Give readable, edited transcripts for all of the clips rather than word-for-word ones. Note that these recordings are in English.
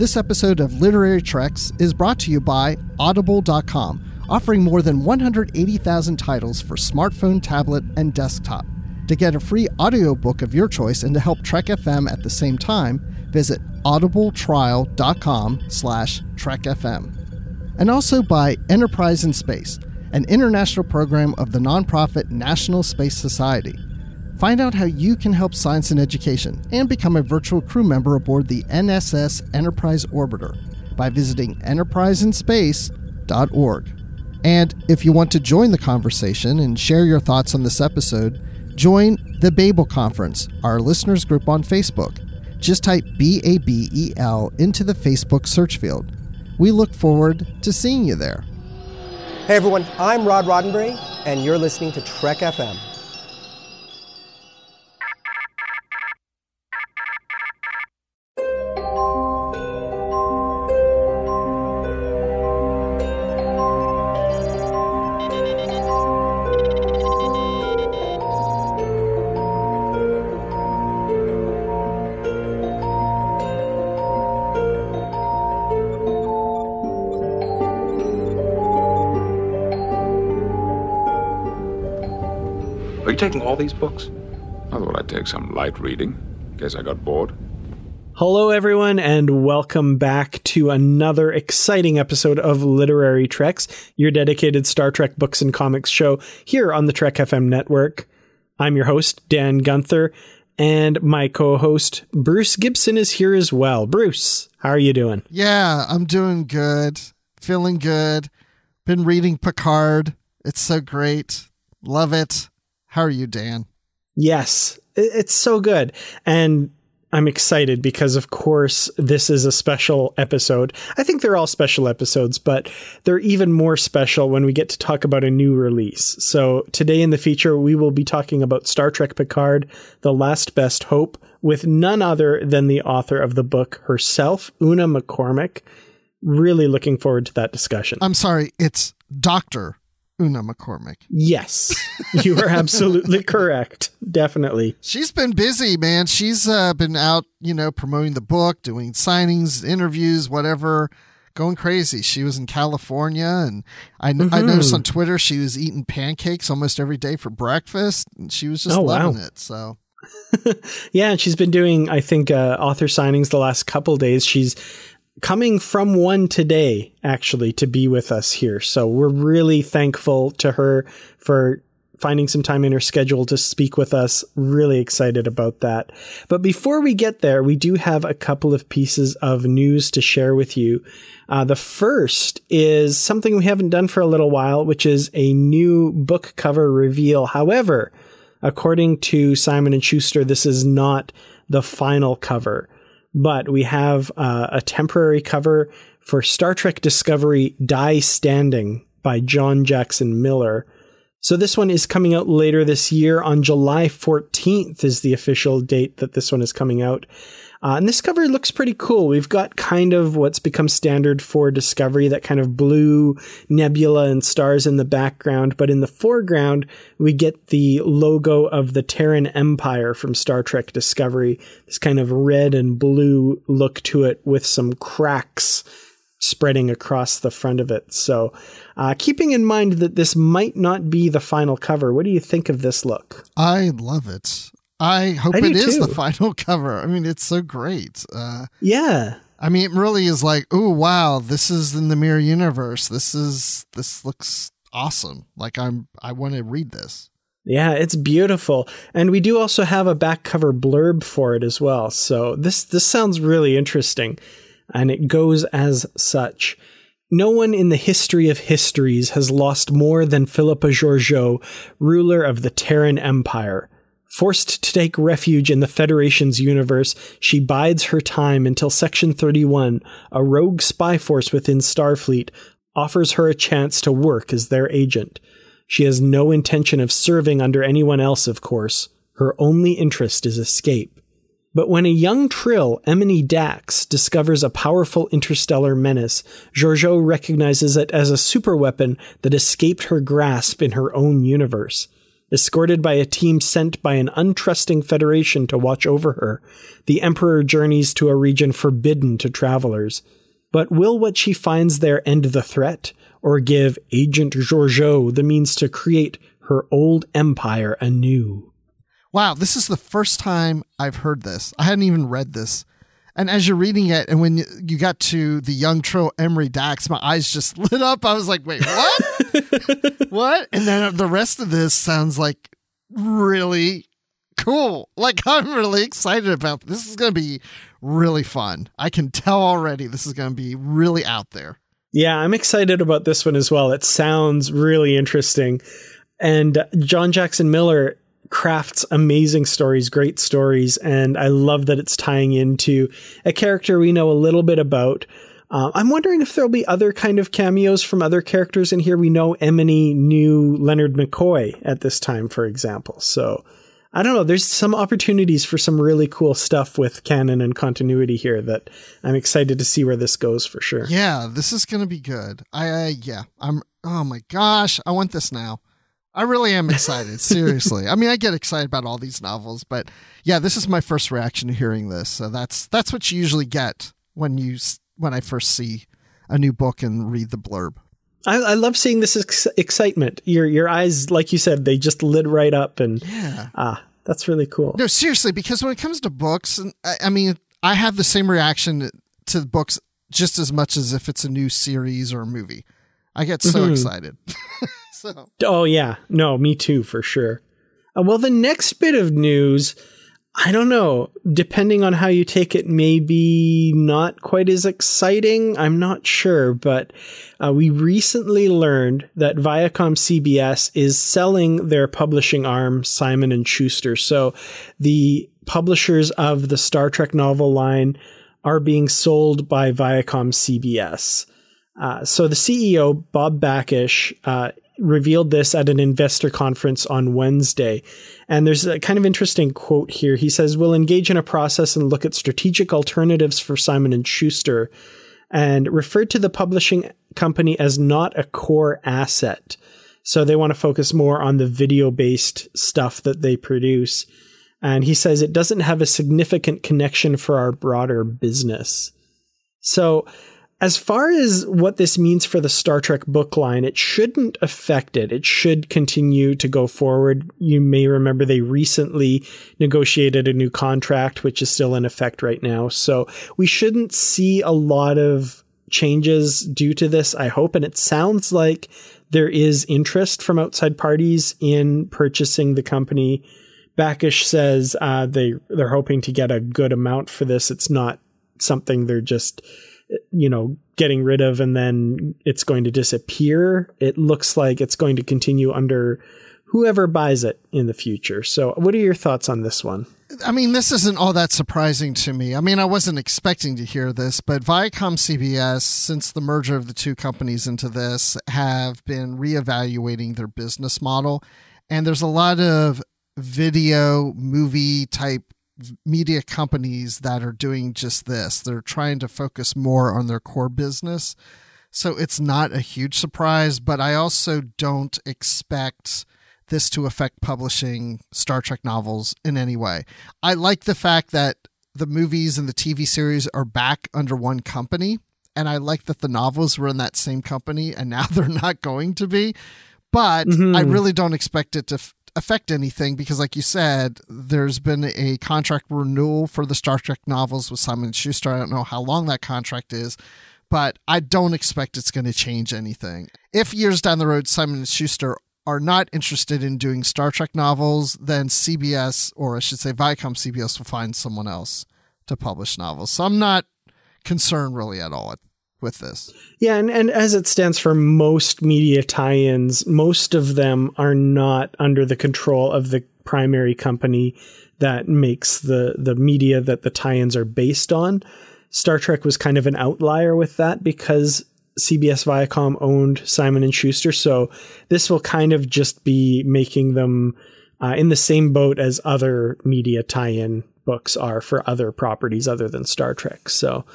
This episode of Literary Treks is brought to you by Audible.com, offering more than 180,000 titles for smartphone, tablet, and desktop. To get a free audiobook of your choice and to help Trek FM at the same time, visit audibletrial.com/trekfm. And also by Enterprise in Space, an international program of the nonprofit National Space Society. Find out how you can help science and education and become a virtual crew member aboard the NSS Enterprise Orbiter by visiting enterpriseinspace.org. And if you want to join the conversation and share your thoughts on this episode, join the Babel Conference, our listeners group on Facebook. Just type BABEL into the Facebook search field. We look forward to seeing you there. Hey everyone, I'm Rod Roddenberry, and you're listening to Trek FM. Are you taking all these books? I thought I'd take some light reading, in case I got bored. Hello, everyone, and welcome back to another exciting episode of Literary Treks, your dedicated Star Trek books and comics show here on the Trek FM network. I'm your host, Dan Gunther, and my co-host, Bruce Gibson, is here as well. Bruce, how are you doing? Yeah, I'm doing good. Feeling good. Been reading Picard. It's so great. Love it. How are you, Dan? Yes, it's so good. And I'm excited because, of course, this is a special episode. I think they're all special episodes, but they're even more special when we get to talk about a new release. So today in the feature, we will be talking about Star Trek Picard, The Last Best Hope, with none other than the author of the book herself, Una McCormack. Really looking forward to that discussion. I'm sorry, it's Dr. Una McCormack. Yes, you are absolutely correct. Definitely. She's been busy, man. She's been out, promoting the book, doing signings, interviews, whatever, going crazy. She was in California, and I noticed on Twitter she was eating pancakes almost every day for breakfast, and she was just loving it. So, yeah, and she's been doing, I think, author signings the last couple days. She's coming from one today, actually, to be with us here. So we're really thankful to her for finding some time in her schedule to speak with us. Really excited about that. But before we get there, we do have a couple of pieces of news to share with you. The first is something we haven't done for a little while, which is a new book cover reveal. However, according to Simon & Schuster, this is not the final cover. But we have a temporary cover for Star Trek Discovery Die Standing by John Jackson Miller. So this one is coming out later this year. On July 14th is the official date that this one is coming out. And this cover looks pretty cool. We've got kind of what's become standard for Discovery, that kind of blue nebula and stars in the background. But in the foreground, we get the logo of the Terran Empire from Star Trek Discovery. This kind of red and blue look to it with some cracks spreading across the front of it. So keeping in mind that this might not be the final cover, what do you think of this look? I love it. I hope it is the final cover. I mean, it's so great. Yeah. I mean, it really is like, oh, wow, this is in the mirror universe. This looks awesome. Like I want to read this. Yeah, it's beautiful. And we do also have a back cover blurb for it as well. So this sounds really interesting. And it goes as such. No one in the history of histories has lost more than Philippa Georgiou, ruler of the Terran Empire. Forced to take refuge in the Federation's universe, she bides her time until Section 31, a rogue spy force within Starfleet, offers her a chance to work as their agent. She has no intention of serving under anyone else, of course. Her only interest is escape. But when a young Trill, Emily Dax, discovers a powerful interstellar menace, Georgiou recognizes it as a superweapon that escaped her grasp in her own universe. Escorted by a team sent by an untrusting Federation to watch over her, the Emperor journeys to a region forbidden to travelers. But will what she finds there end the threat, or give Agent Georgiou the means to create her old empire anew? Wow, this is the first time I've heard this. I hadn't even read this. And as you're reading it, and when you got to the young Tro Emery Dax, my eyes just lit up. I was like, wait, what? What? And then the rest of this sounds like really cool. Like, I'm really excited about this. This is going to be really fun. I can tell already this is going to be really out there. Yeah, I'm excited about this one as well. It sounds really interesting. And John Jackson Miller crafts amazing stories, great stories, and I love that it's tying into a character we know a little bit about. I'm wondering if there'll be other kind of cameos from other characters in here. We know Emily knew Leonard McCoy at this time, for example. So I don't know. There's some opportunities for some really cool stuff with canon and continuity here that I'm excited to see where this goes for sure. Yeah, this is going to be good. Oh my gosh, I want this now. I really am excited. Seriously. I mean, I get excited about all these novels, but yeah, this is my first reaction to hearing this. So that's what you usually get when I first see a new book and read the blurb. I love seeing this excitement. Your eyes, like you said, they just lit right up, and that's really cool. No, seriously, because when it comes to books, and I mean, I have the same reaction to books just as much as if it's a new series or a movie. I get so excited. So. Oh, yeah. No, me too, for sure. Well, the next bit of news, I don't know, depending on how you take it, maybe not quite as exciting. I'm not sure, but we recently learned that ViacomCBS is selling their publishing arm, Simon & Schuster. So the publishers of the Star Trek novel line are being sold by ViacomCBS. So the CEO, Bob Bakish, revealed this at an investor conference on Wednesday. And there's a kind of interesting quote here. He says, "We'll engage in a process and look at strategic alternatives for Simon & Schuster," and referred to the publishing company as not a core asset. So they want to focus more on the video-based stuff that they produce. And he says it doesn't have a significant connection for our broader business. So as far as what this means for the Star Trek book line, it shouldn't affect it. It should continue to go forward. You may remember they recently negotiated a new contract, which is still in effect right now. So we shouldn't see a lot of changes due to this, I hope. And it sounds like there is interest from outside parties in purchasing the company. Bakish says they're hoping to get a good amount for this. It's not something they're just getting rid of and then it's going to disappear. It looks like it's going to continue under whoever buys it in the future. So what are your thoughts on this one? I mean, this isn't all that surprising to me. I mean, I wasn't expecting to hear this, but ViacomCBS, since the merger of the two companies into this, have been reevaluating their business model. And there's a lot of video, movie type media companies that are doing just this. They're trying to focus more on their core business. So it's not a huge surprise, but I also don't expect this to affect publishing Star Trek novels in any way. I like the fact that the movies and the TV series are back under one company, and I like that the novels were in that same company and now they're not going to be. But I really don't expect it to affect anything because, like you said, there's been a contract renewal for the Star Trek novels with Simon & Schuster. I don't know how long that contract is, but I don't expect it's going to change anything. If years down the road Simon & Schuster are not interested in doing Star Trek novels, then CBS, or I should say ViacomCBS, will find someone else to publish novels. So I'm not concerned really at all with this. Yeah, and as it stands for most media tie-ins, most of them are not under the control of the primary company that makes the media that the tie-ins are based on. Star Trek was kind of an outlier with that because CBS Viacom owned Simon & Schuster, so this will kind of just be making them in the same boat as other media tie-in books are for other properties other than Star Trek. So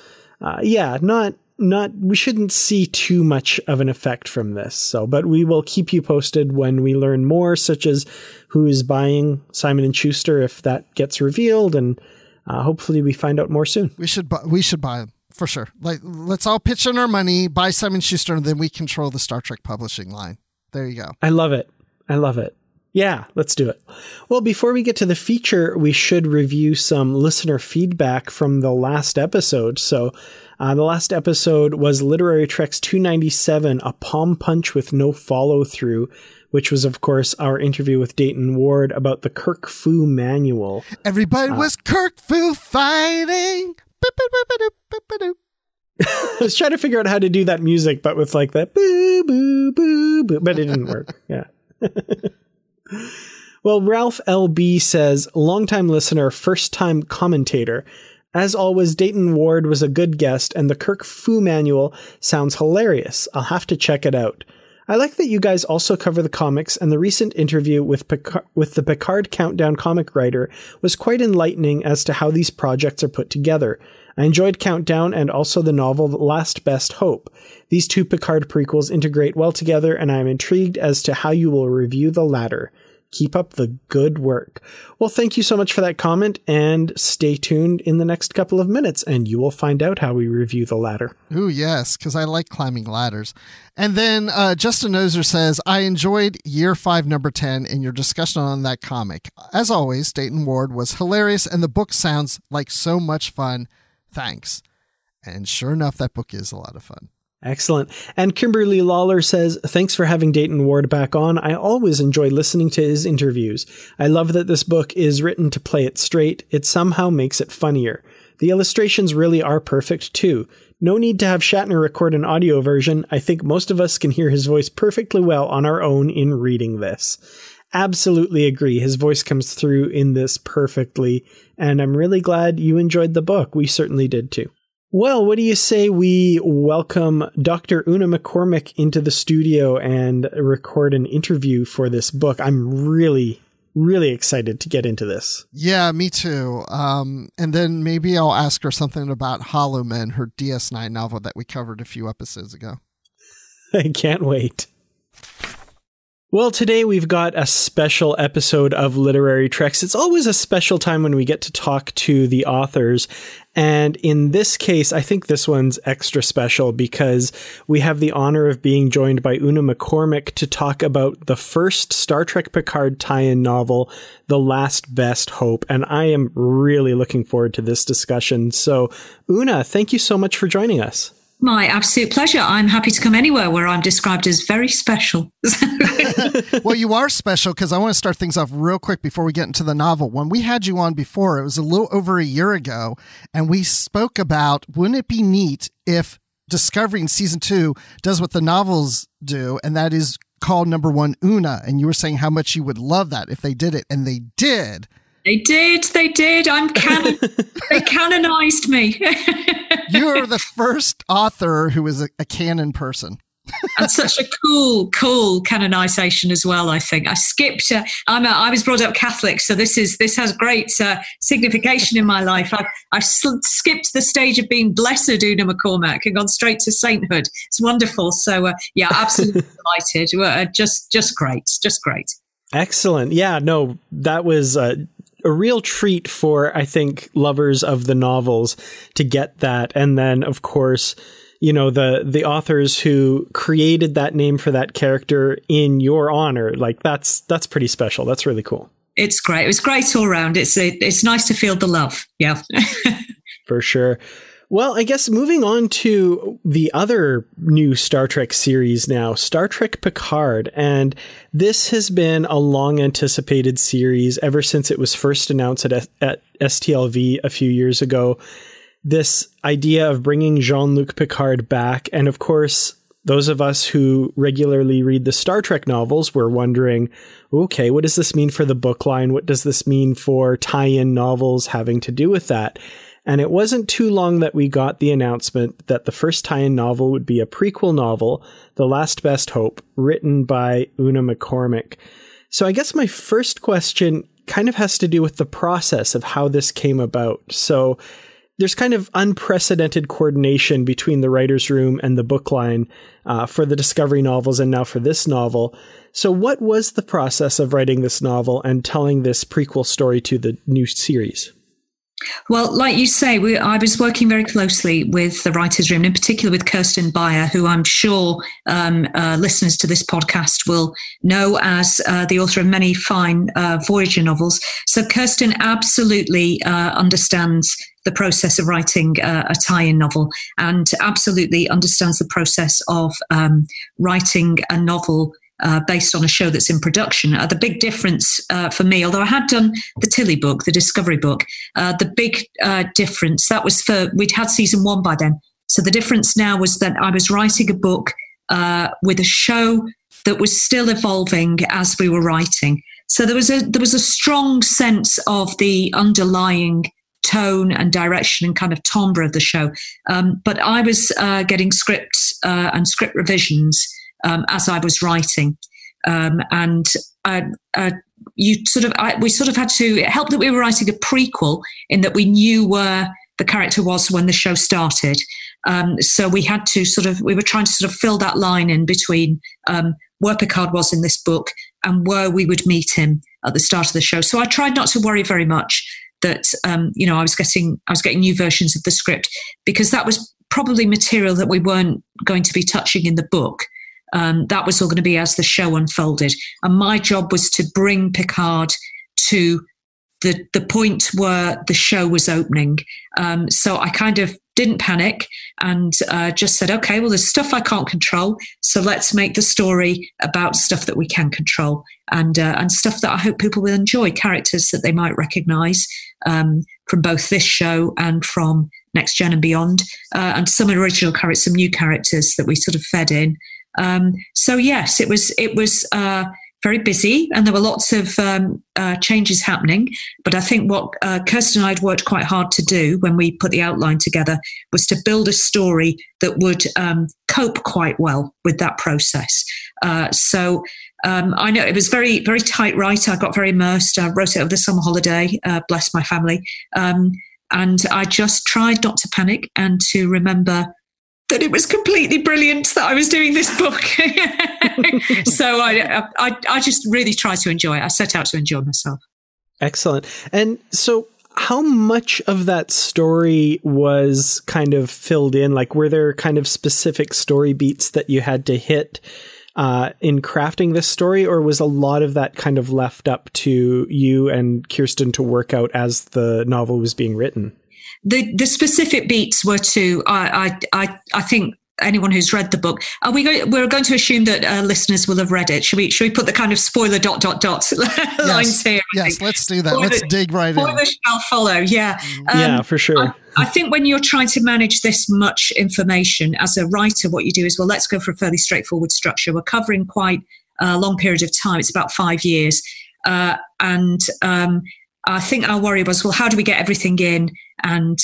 yeah, not we shouldn't see too much of an effect from this. So, but we will keep you posted when we learn more, such as who is buying Simon & Schuster, if that gets revealed, and hopefully we find out more soon. We should buy them for sure. Like, let's all pitch in our money, buy Simon Schuster, and then we control the Star Trek publishing line. There you go. I love it. Yeah, let's do it. Well, before we get to the feature, we should review some listener feedback from the last episode. So the last episode was Literary Trek's 297, A Palm Punch with No Follow-Through, which was, of course, our interview with Dayton Ward about the Kirk Fu Manual. Everybody was Kirk Fu fighting. I was trying to figure out how to do that music, but with like that boo, boo, boo, boo, but it didn't work. Yeah. Well, Ralph LB says, longtime listener, first-time commentator. As always, Dayton Ward was a good guest, and the Kirk Fu Manual sounds hilarious. I'll have to check it out. I like that you guys also cover the comics, and the recent interview with the Picard Countdown comic writer was quite enlightening as to how these projects are put together. I enjoyed Countdown and also the novel The Last Best Hope. These two Picard prequels integrate well together, and I am intrigued as to how you will review the latter. Keep up the good work. Well, thank you so much for that comment, and stay tuned in the next couple of minutes, and you will find out how we review the latter. Ooh, yes, because I like climbing ladders. And then Justin Ozer says, I enjoyed Year 5, Number 10, and your discussion on that comic. As always, Dayton Ward was hilarious, and the book sounds like so much fun. Thanks. And sure enough, that book is a lot of fun. Excellent. And Kimberly Lawler says, thanks for having Dayton Ward back on. I always enjoy listening to his interviews. I love that this book is written to play it straight. It somehow makes it funnier. The illustrations really are perfect too. No need to have Shatner record an audio version. I think most of us can hear his voice perfectly well on our own in reading this. Absolutely agree. His voice comes through in this perfectly, and I'm really glad you enjoyed the book. We certainly did too. Well, what do you say we welcome Dr. Una McCormack into the studio and record an interview for this book? I'm really excited to get into this. Yeah, me too. And then maybe I'll ask her something about Hollow Men, her DS9 novel that we covered a few episodes ago. I can't wait. Well, today we've got a special episode of Literary Treks. It's always a special time when we get to talk to the authors. And in this case, I think this one's extra special because we have the honor of being joined by Una McCormack to talk about the first Star Trek Picard tie-in novel, The Last Best Hope. And I am really looking forward to this discussion. So, Una, thank you so much for joining us. My absolute pleasure. I'm happy to come anywhere where I'm described as very special. Well, you are special because I want to start things off real quick before we get into the novel. When we had you on before, it was a little over a year ago, and we spoke about, wouldn't it be neat if Discovery in season 2 does what the novels do, and that is call number 1 Una, and you were saying how much you would love that if they did it, and they did. They did. I'm canon. They canonized me. You're the first author who is a canon person. And such a cool canonization as well, I think. I skipped, I was brought up Catholic, so this has great signification in my life. I skipped the stage of being blessed Una McCormack and gone straight to sainthood. It's wonderful. So, yeah, absolutely delighted. Just great. Excellent. Yeah, no, that was a real treat for, I think, lovers of the novels to get that. And then, of course, you know, the authors who created that name for that character in your honor, like that's pretty special. That's really cool. It's great. It was great all around. It's nice to feel the love. Yeah. For sure. Well, I guess moving on to the other new Star Trek series now, Star Trek Picard. And this has been a long anticipated series ever since it was first announced at STLV a few years ago. This idea of bringing Jean-Luc Picard back. And of course, those of us who regularly read the Star Trek novels were wondering, okay, what does this mean for the book line? What does this mean for tie-in novels having to do with that? And it wasn't too long that we got the announcement that the first tie-in novel would be a prequel novel, The Last Best Hope, written by Una McCormack. So I guess my first question kind of has to do with the process of how this came about. So there's kind of unprecedented coordination between the writer's room and the book line for the Discovery novels and now for this novel. So what was the process of writing this novel and telling this prequel story to the new series? Well, like you say, I was working very closely with the writer's room, in particular with Kirsten Beyer, who I'm sure listeners to this podcast will know as the author of many fine Voyager novels. So Kirsten absolutely understands the process of writing a tie-in novel and absolutely understands the process of writing a novel based on a show that's in production. The big difference for me, although I had done the Tilly book, the Discovery book, the big difference, we'd had season 1 by then. So the difference now was that I was writing a book with a show that was still evolving as we were writing. So there was a strong sense of the underlying tone and direction and kind of timbre of the show. But I was getting scripts and script revisions as I was writing, we sort of had to help that we were writing a prequel in that we knew where the character was when the show started. So we were trying to sort of fill that line in between where Picard was in this book and where we would meet him at the start of the show. So I tried not to worry very much that I was getting new versions of the script, because that was probably material that we weren't going to be touching in the book. That was all going to be as the show unfolded. And my job was to bring Picard to the point where the show was opening. So I kind of didn't panic and just said, okay, well, there's stuff I can't control. So let's make the story about stuff that we can control and stuff that I hope people will enjoy, characters that they might recognize from both this show and from Next Gen and beyond, and some original characters, some new characters that we sort of fed in. So yes, it was very busy, and there were lots of changes happening. But I think what Kirsten and I had worked quite hard to do when we put the outline together was to build a story that would cope quite well with that process. So I know it was very, very tight write. I got very immersed. I wrote it over the summer holiday, bless my family. And I just tried not to panic and to remember that it was completely brilliant that I was doing this book. So I just really tried to enjoy it. I set out to enjoy myself. Excellent. And so how much of that story was kind of filled in? Like, were there kind of specific story beats that you had to hit in crafting this story, or was a lot of that kind of left up to you and Kirsten to work out as the novel was being written? The specific beats were to, I think anyone who's read the book, we're going to assume that listeners will have read it. Should we put the kind of spoiler ... lines here? Yes, let's do that. Let's dig right in. Spoilers shall follow, yeah. Yeah, for sure. I think when you're trying to manage this much information as a writer, what you do is, well, let's go for a fairly straightforward structure. We're covering quite a long period of time. It's about 5 years. I think our worry was, well, how do we get everything in? And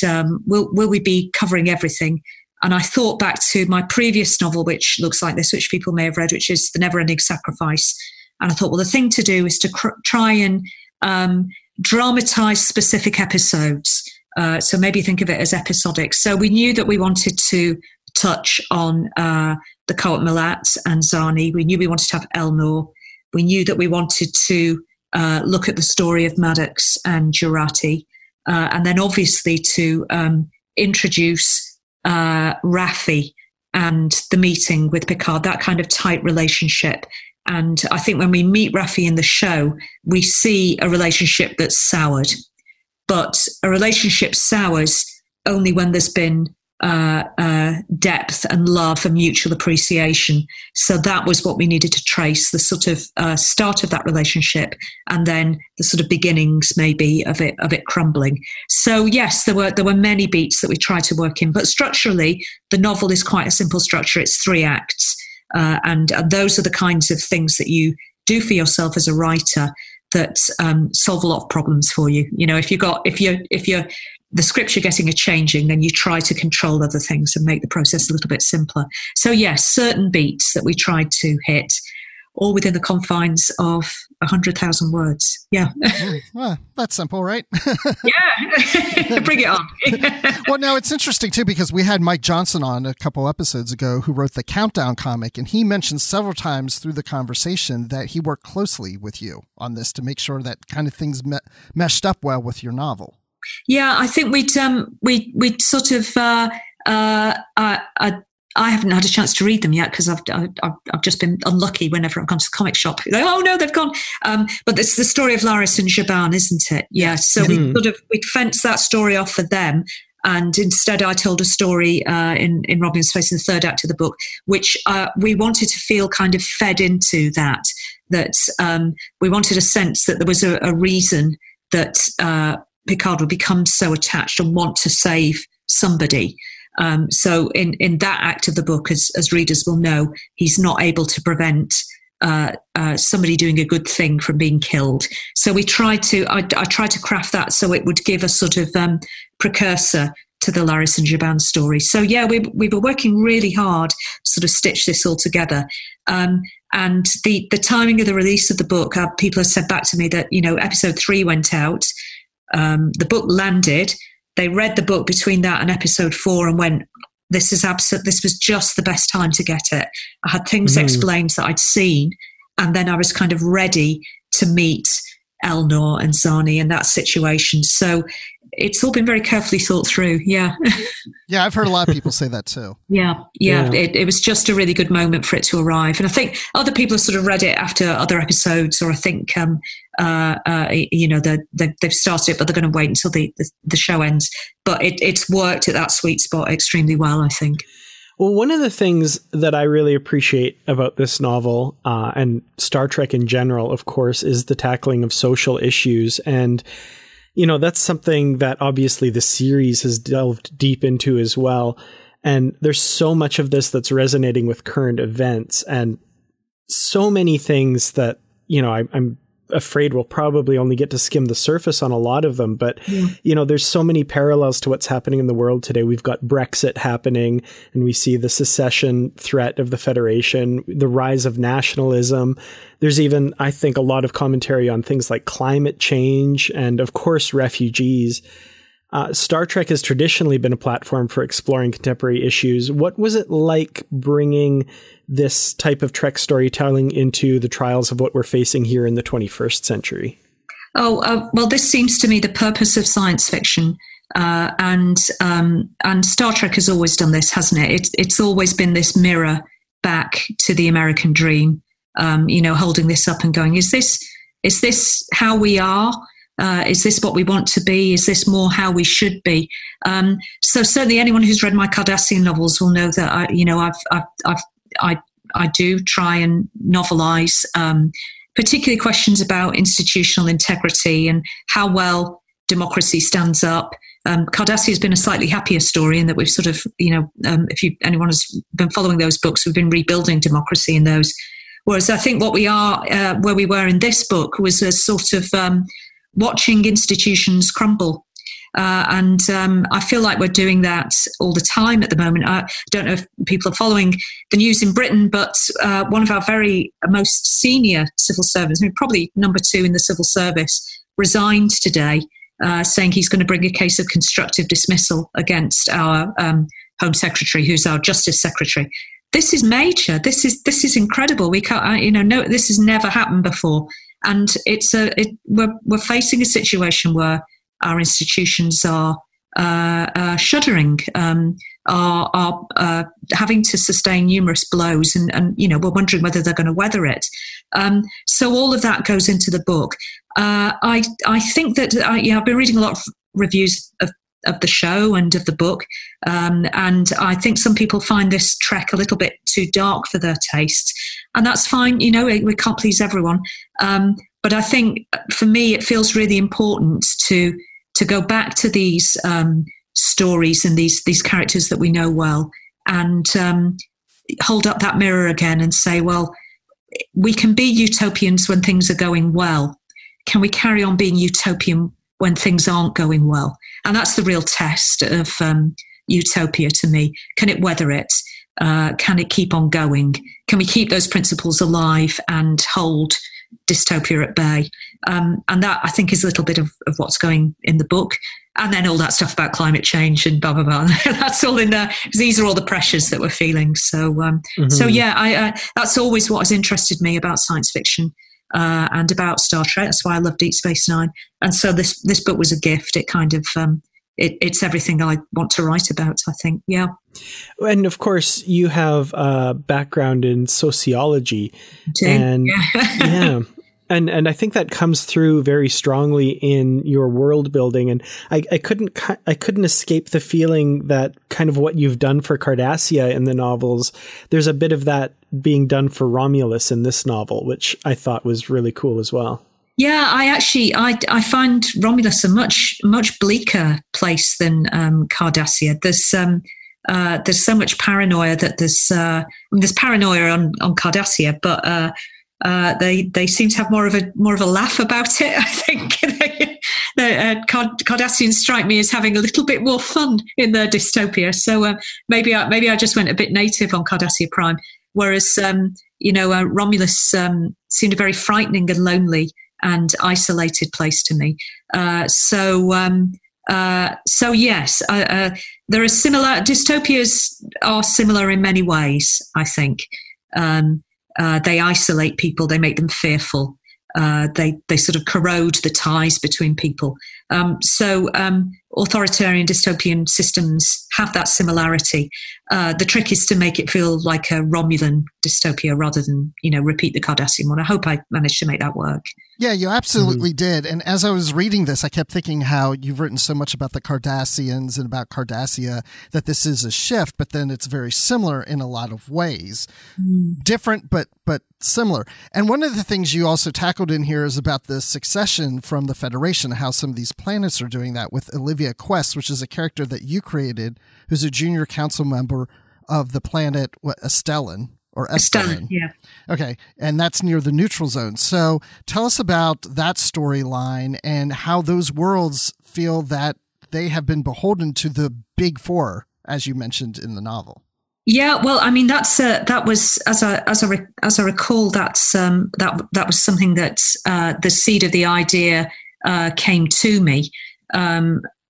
will we be covering everything? And I thought back to my previous novel, which looks like this, which people may have read, which is The Never-Ending Sacrifice. And I thought, well, the thing to do is to try and dramatize specific episodes. So maybe think of it as episodic. So we knew that we wanted to touch on the Coat Milat and Zani. We knew we wanted to have Elnor. We knew that we wanted to look at the story of Maddox and Jurati. And then obviously to introduce Raffi and the meeting with Picard, that kind of tight relationship. And I think when we meet Raffi in the show, we see a relationship that's soured. But a relationship sours only when there's been depth and love and mutual appreciation. So that was what we needed to trace, the sort of start of that relationship, and then the sort of beginnings maybe of it crumbling. So yes, there were many beats that we tried to work in, but structurally the novel is quite a simple structure. It's 3 acts, and those are the kinds of things that you do for yourself as a writer that solve a lot of problems for you. You know, if you're the scripts you're getting are changing, then you try to control other things and make the process a little bit simpler. So yes, certain beats that we tried to hit. all within the confines of 100,000 words. Yeah. Well, that's simple, right? Yeah. Bring it on. Well, now it's interesting, too, because we had Mike Johnson on a couple episodes ago who wrote the Countdown comic, and he mentioned several times through the conversation that he worked closely with you on this to make sure that kind of things meshed up well with your novel. Yeah, I think we'd sort of I haven't had a chance to read them yet because I've just been unlucky whenever I've gone to the comic shop. Like, oh no, they've gone. But it's the story of Laris and Jaban, isn't it? Yeah. So we'd fenced that story off for them, and instead I told a story in Robin's Space in the third act of the book, which we wanted to feel kind of fed into that we wanted a sense that there was a reason that Picard would become so attached and want to save somebody. So in that act of the book, as readers will know, he's not able to prevent somebody doing a good thing from being killed. So I tried to craft that so it would give a sort of precursor to the Laris and Jaban story. So yeah, we were working really hard to sort of stitch this all together. And the timing of the release of the book, people have said back to me that, episode 3 went out, the book landed. They read the book between that and episode 4 and went, this was just the best time to get it. I had things explained that I'd seen, and then I was kind of ready to meet Elnor and Zani in that situation. So it's all been very carefully thought through. Yeah. Yeah, I've heard a lot of people say that too. Yeah. It was just a really good moment for it to arrive. And I think other people have sort of read it after other episodes, or I think, they've started it, but they're going to wait until the show ends. But it's worked at that sweet spot extremely well, I think. Well, one of the things that I really appreciate about this novel, and Star Trek in general, of course, is the tackling of social issues. And that's something that obviously the series has delved deep into as well. And there's so much of this that's resonating with current events, and so many things that, I'm afraid we'll probably only get to skim the surface on a lot of them. But, there's so many parallels to what's happening in the world today. We've got Brexit happening, and we see the secession threat of the Federation, the rise of nationalism. There's even, I think, a lot of commentary on things like climate change and, of course, refugees. Star Trek has traditionally been a platform for exploring contemporary issues. What was it like bringing this type of Trek storytelling into the trials of what we're facing here in the 21st century? Well, this seems to me the purpose of science fiction. And Star Trek has always done this, hasn't it? It's always been this mirror back to the American dream, holding this up and going, is this how we are? Is this what we want to be? Is this more how we should be? So certainly anyone who's read my Cardassian novels will know that I do try and novelize, particularly questions about institutional integrity and how well democracy stands up. Cardassia has been a slightly happier story in that we've sort of, if anyone has been following those books, we've been rebuilding democracy in those. Whereas I think what we are, where we were in this book, was a sort of watching institutions crumble. And I feel like we're doing that all the time at the moment. I don't know if people are following the news in Britain, but one of our very most senior civil servants, probably number 2 in the civil service, resigned today, saying he's going to bring a case of constructive dismissal against our Home Secretary, who's our Justice Secretary. This is major. This is incredible. We can't, no, this has never happened before. And we're facing a situation where our institutions are shuddering, are having to sustain numerous blows, and we're wondering whether they're going to weather it. So all of that goes into the book. I think that I've been reading a lot of reviews of the show and of the book, and I think some people find this Trek a little bit too dark for their tastes, and that's fine. We can't please everyone, but I think for me it feels really important to go back to these stories and these characters that we know well, and hold up that mirror again and say, well, we can be utopians when things are going well. Can we carry on being utopian when things aren't going well? And that's the real test of utopia to me. Can it weather it? Can it keep on going? we keep those principles alive and hold dystopia at bay? And that, I think, is a little bit of what's going in the book. And then all that stuff about climate change and blah, blah, blah. That's all in there. These are all the pressures that we're feeling. So, that's always what has interested me about science fiction and about Star Trek. That's why I love Deep Space Nine. And so this book was a gift. It kind of, it's everything I want to write about, I think. Yeah. And of course, you have a background in sociology. And yeah. And I think that comes through very strongly in your world building. And I couldn't escape the feeling that kind of what you've done for Cardassia in the novels, there's a bit of that being done for Romulus in this novel, which I thought was really cool as well. Yeah, I find Romulus a much bleaker place than Cardassia. There's so much paranoia that there's paranoia on Cardassia, but they seem to have more of a laugh about it. I think Cardassians strike me as having a little bit more fun in their dystopia. So maybe I just went a bit native on Cardassia Prime, whereas Romulus seemed a very frightening and lonely and isolated place to me. So yes, there are similar dystopias are similar in many ways, I think. They isolate people. They make them fearful. They sort of corrode the ties between people. So authoritarian dystopian systems have that similarity. The trick is to make it feel like a Romulan dystopia rather than, repeat the Cardassian one. I hope I managed to make that work. Yeah, you absolutely did. And as I was reading this, I kept thinking how you've written so much about the Cardassians and about Cardassia, that this is a shift, but then it's very similar in a lot of ways. Different, but similar. And one of the things you also tackled in here is about the succession from the Federation, how some of these planets are doing that with Olivia Quest, which is a character that you created, who's a junior council member of the planet Estellan. Or Estellan, yeah. Okay, and that's near the neutral zone. So tell us about that storyline and how those worlds feel that they have been beholden to the Big Four, as you mentioned in the novel. Yeah, well, I mean, that was as I recall, that was something that the seed of the idea came to me.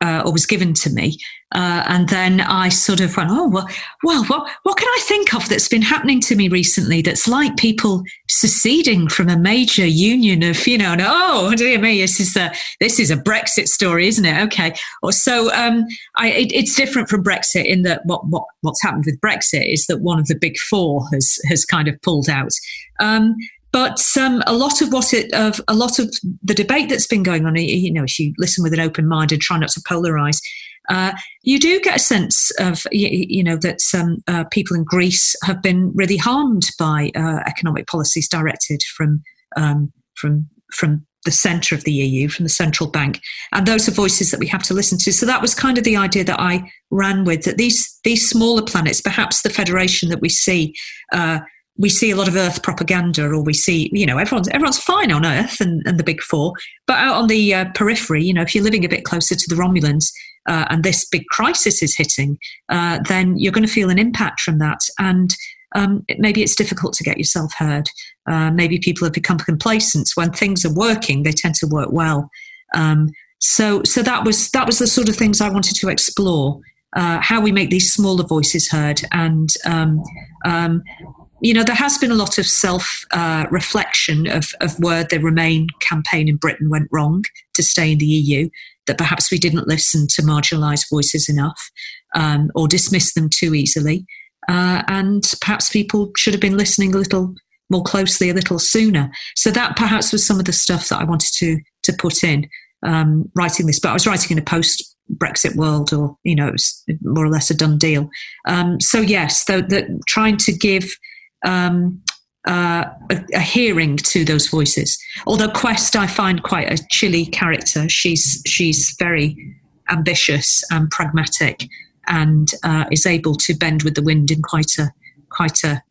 Or was given to me. And then I sort of went, well, what can I think of that's been happening to me recently that's like people seceding from a major union of, and, oh, dear me, this is a Brexit story, isn't it? Okay. Or so it's different from Brexit in that what's happened with Brexit is that one of the Big Four has kind of pulled out. But a lot of the debate that's been going on, if you listen with an open mind and try not to polarize, you do get a sense of, that people in Greece have been really harmed by economic policies directed from the centre of the EU, from the central bank, and those are voices that we have to listen to. So that was kind of the idea that I ran with, that these smaller planets, perhaps the Federation that we see a lot of Earth propaganda, or we see, everyone's fine on Earth and the Big Four, but out on the periphery, if you're living a bit closer to the Romulans and this big crisis is hitting, then you're going to feel an impact from that. And maybe it's difficult to get yourself heard. Maybe people have become complacent. When things are working, they tend to work well. So that was the sort of things I wanted to explore, how we make these smaller voices heard. And there has been a lot of self-reflection of where the Remain campaign in Britain went wrong to stay in the EU, that perhaps we didn't listen to marginalised voices enough or dismiss them too easily. And perhaps people should have been listening a little more closely, a little sooner. So that perhaps was some of the stuff that I wanted to put in writing this. But I was writing in a post-Brexit world, or, it was more or less a done deal. So yes, trying to give a hearing to those voices. Although Quest, I find quite a chilly character. She's very ambitious and pragmatic, and is able to bend with the wind in quite a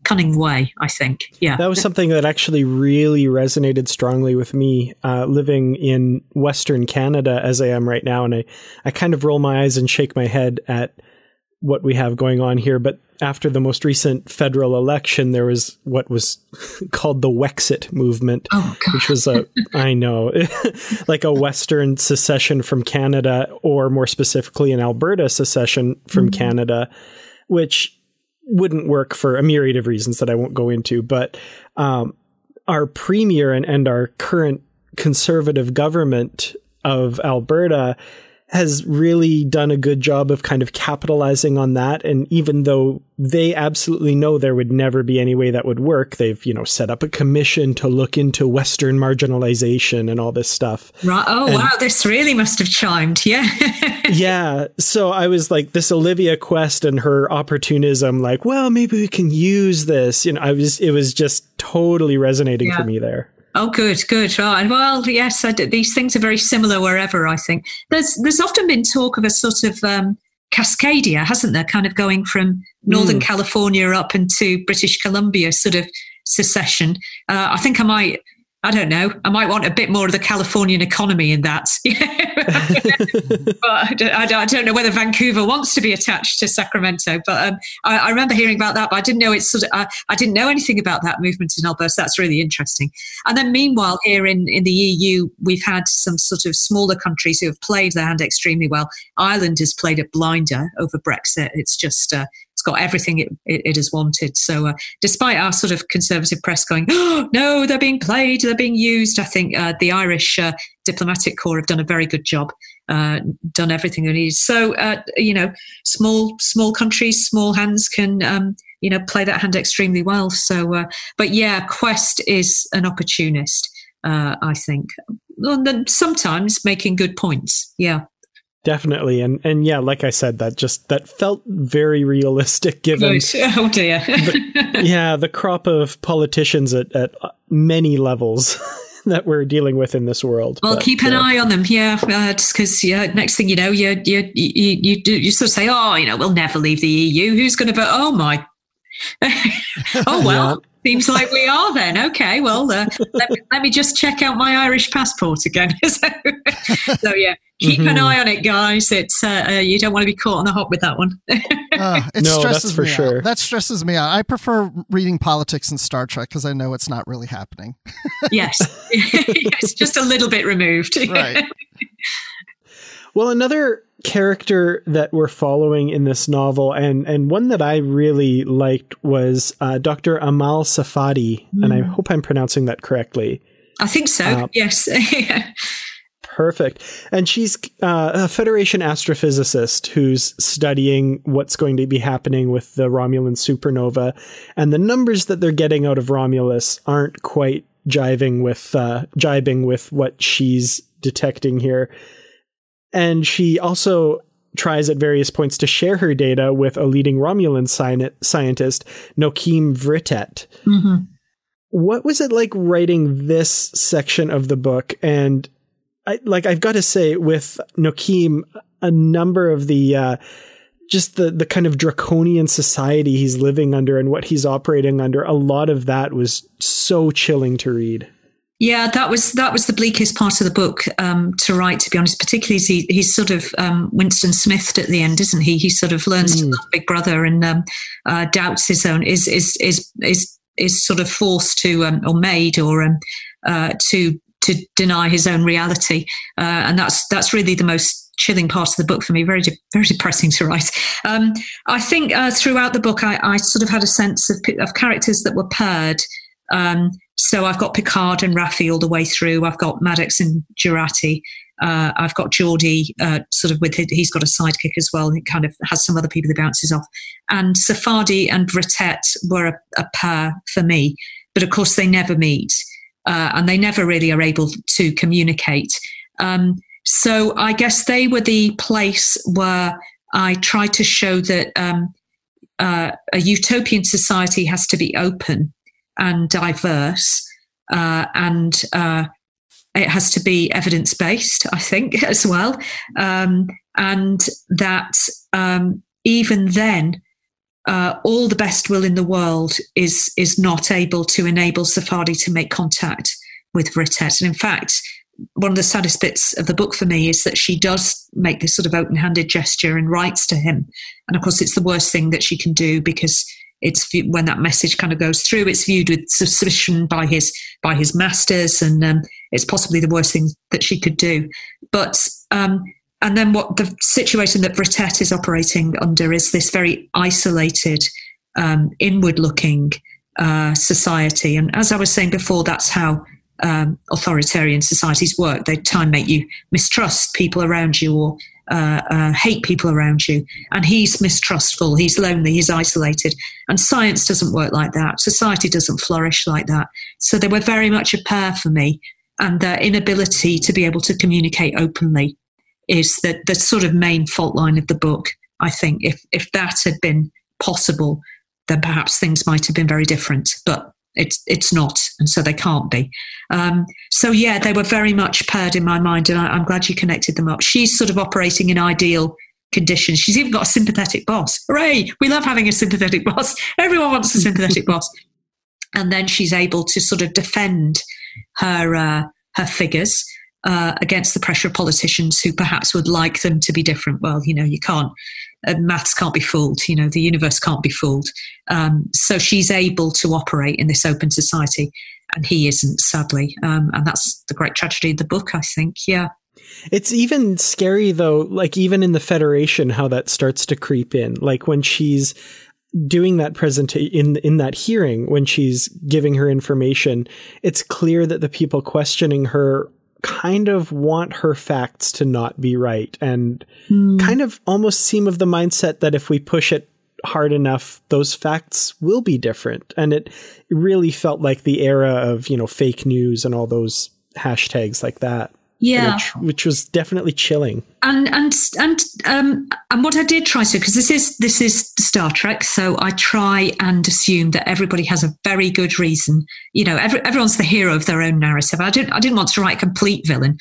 cunning way, I think. Yeah, that was something that actually really resonated strongly with me, living in Western Canada as I am right now, and I kind of roll my eyes and shake my head at what we have going on here. But after the most recent federal election, there was what was called the Wexit movement, which was I know, like a Western secession from Canada, or more specifically an Alberta secession from Canada, which wouldn't work for a myriad of reasons that I won't go into. But our premier and our current conservative government of Alberta has really done a good job of kind of capitalizing on that. And even though they absolutely know there would never be any way that would work, they've, set up a commission to look into Western marginalization and all this stuff. Right. Oh, wow. This really must have chimed. Yeah. Yeah. So I was like, this Olivia Quest and her opportunism, like, well, maybe we can use this. It was just totally resonating for me there. Oh, good. Right. Well, yes, these things are very similar wherever, I think. There's often been talk of a sort of Cascadia, hasn't there? Kind of going from Northern California up into British Columbia sort of secession. I think I might want a bit more of the Californian economy in that. But I don't know whether Vancouver wants to be attached to Sacramento. But I remember hearing about that, but I didn't know I didn't know anything about that movement in Alberta. That's really interesting. And then meanwhile, here in the EU, we've had some sort of smaller countries who have played their hand extremely well. Ireland has played a blinder over Brexit. It's just it's got everything it has wanted. So despite our sort of conservative press going, oh, no, they're being played, they're being used, I think the Irish diplomatic corps have done a very good job, done everything they need. So, small countries, small hands can, play that hand extremely well. So, but yeah, Quest is an opportunist, I think. And then sometimes making good points. Yeah. Definitely. And yeah, like I said, that felt very realistic given oh dear. the crop of politicians at many levels that we're dealing with in this world. Well, keep an eye on them. Yeah. Just because next thing you know, you sort of say, oh, we'll never leave the EU. Who's going to vote? Oh my. Oh, well. Yeah. Seems like we are then. Okay, well, let me just check out my Irish passport again. So yeah, keep an eye on it, guys. It's you don't want to be caught on the hop with that one. It stresses me out. That stresses me out. I prefer reading politics in Star Trek because I know it's not really happening. Yes, it's just a little bit removed. Right. Well, another character that we're following in this novel, and one that I really liked, was Dr. Amal Safadi, and I hope I'm pronouncing that correctly. I think so, yes. Perfect. And she's a Federation astrophysicist who's studying what's going to be happening with the Romulan supernova, and the numbers that they're getting out of Romulus aren't quite jibing with what she's detecting here. And she also tries at various points to share her data with a leading Romulan scientist, Nokim Vritet. Mm-hmm. What was it like writing this section of the book? And I've got to say, with Nokim, a number of the just the kind of draconian society he's living under and what he's operating under, a lot of that was so chilling to read. Yeah, that was the bleakest part of the book to write, to be honest, particularly as he's sort of Winston Smithed at the end, isn't he? He sort of learns to love Big Brother and doubts his own, is sort of forced to or made or to deny his own reality. And that's really the most chilling part of the book for me. Very, very depressing to write. I think throughout the book, I sort of had a sense of characters that were paired. So I've got Picard and Raffi all the way through. I've got Maddox and Jurati. I've got Geordie sort of he's got a sidekick as well. And it kind of has some other people that bounces off. And Safadi and Vritet were a pair for me. But of course, they never meet. And they never really are able to communicate. So I guess they were the place where I tried to show that a utopian society has to be open and diverse, and it has to be evidence-based, I think, as well. And that even then, all the best will in the world is not able to enable Safadi to make contact with Vritet. And in fact, one of the saddest bits of the book for me is that she does make this sort of open-handed gesture and writes to him. And of course, it's the worst thing that she can do, because it's when that message kind of goes through, it's viewed with suspicion by his masters, and it's possibly the worst thing that she could do. But and then what the situation that Verity is operating under is this very isolated, inward-looking society. And as I was saying before, that's how authoritarian societies work. They try and make you mistrust people around you, or hate people around you. And he's mistrustful, he's lonely, he's isolated. And science doesn't work like that. Society doesn't flourish like that. So they were very much a pair for me. And their inability to be able to communicate openly is the sort of main fault line of the book. I think if that had been possible, then perhaps things might have been very different. But it's not, and so they can't be. So yeah, they were very much paired in my mind, and I'm glad you connected them up. She's sort of operating in ideal conditions. She's even got a sympathetic boss. Hooray! We love having a sympathetic boss. Everyone wants a sympathetic boss. And then she's able to sort of defend her figures against the pressure of politicians who perhaps would like them to be different. Well, you can't. Maths can't be fooled. The universe can't be fooled. So she's able to operate in this open society, and he isn't, sadly. And that's the great tragedy of the book, I think. Yeah. It's even scary, though, like even in the Federation, how that starts to creep in. Like when she's doing that presentation in that hearing, when she's giving her information, it's clear that the people questioning her kind of want her facts to not be right, and kind of almost seem of the mindset that if we push it hard enough, those facts will be different. And it really felt like the era of, fake news and all those hashtags like that. Yeah, which was definitely chilling. And what I did try to, because this is Star Trek, so I try and assume that everybody has a very good reason. Everyone's the hero of their own narrative. I didn't want to write a complete villain.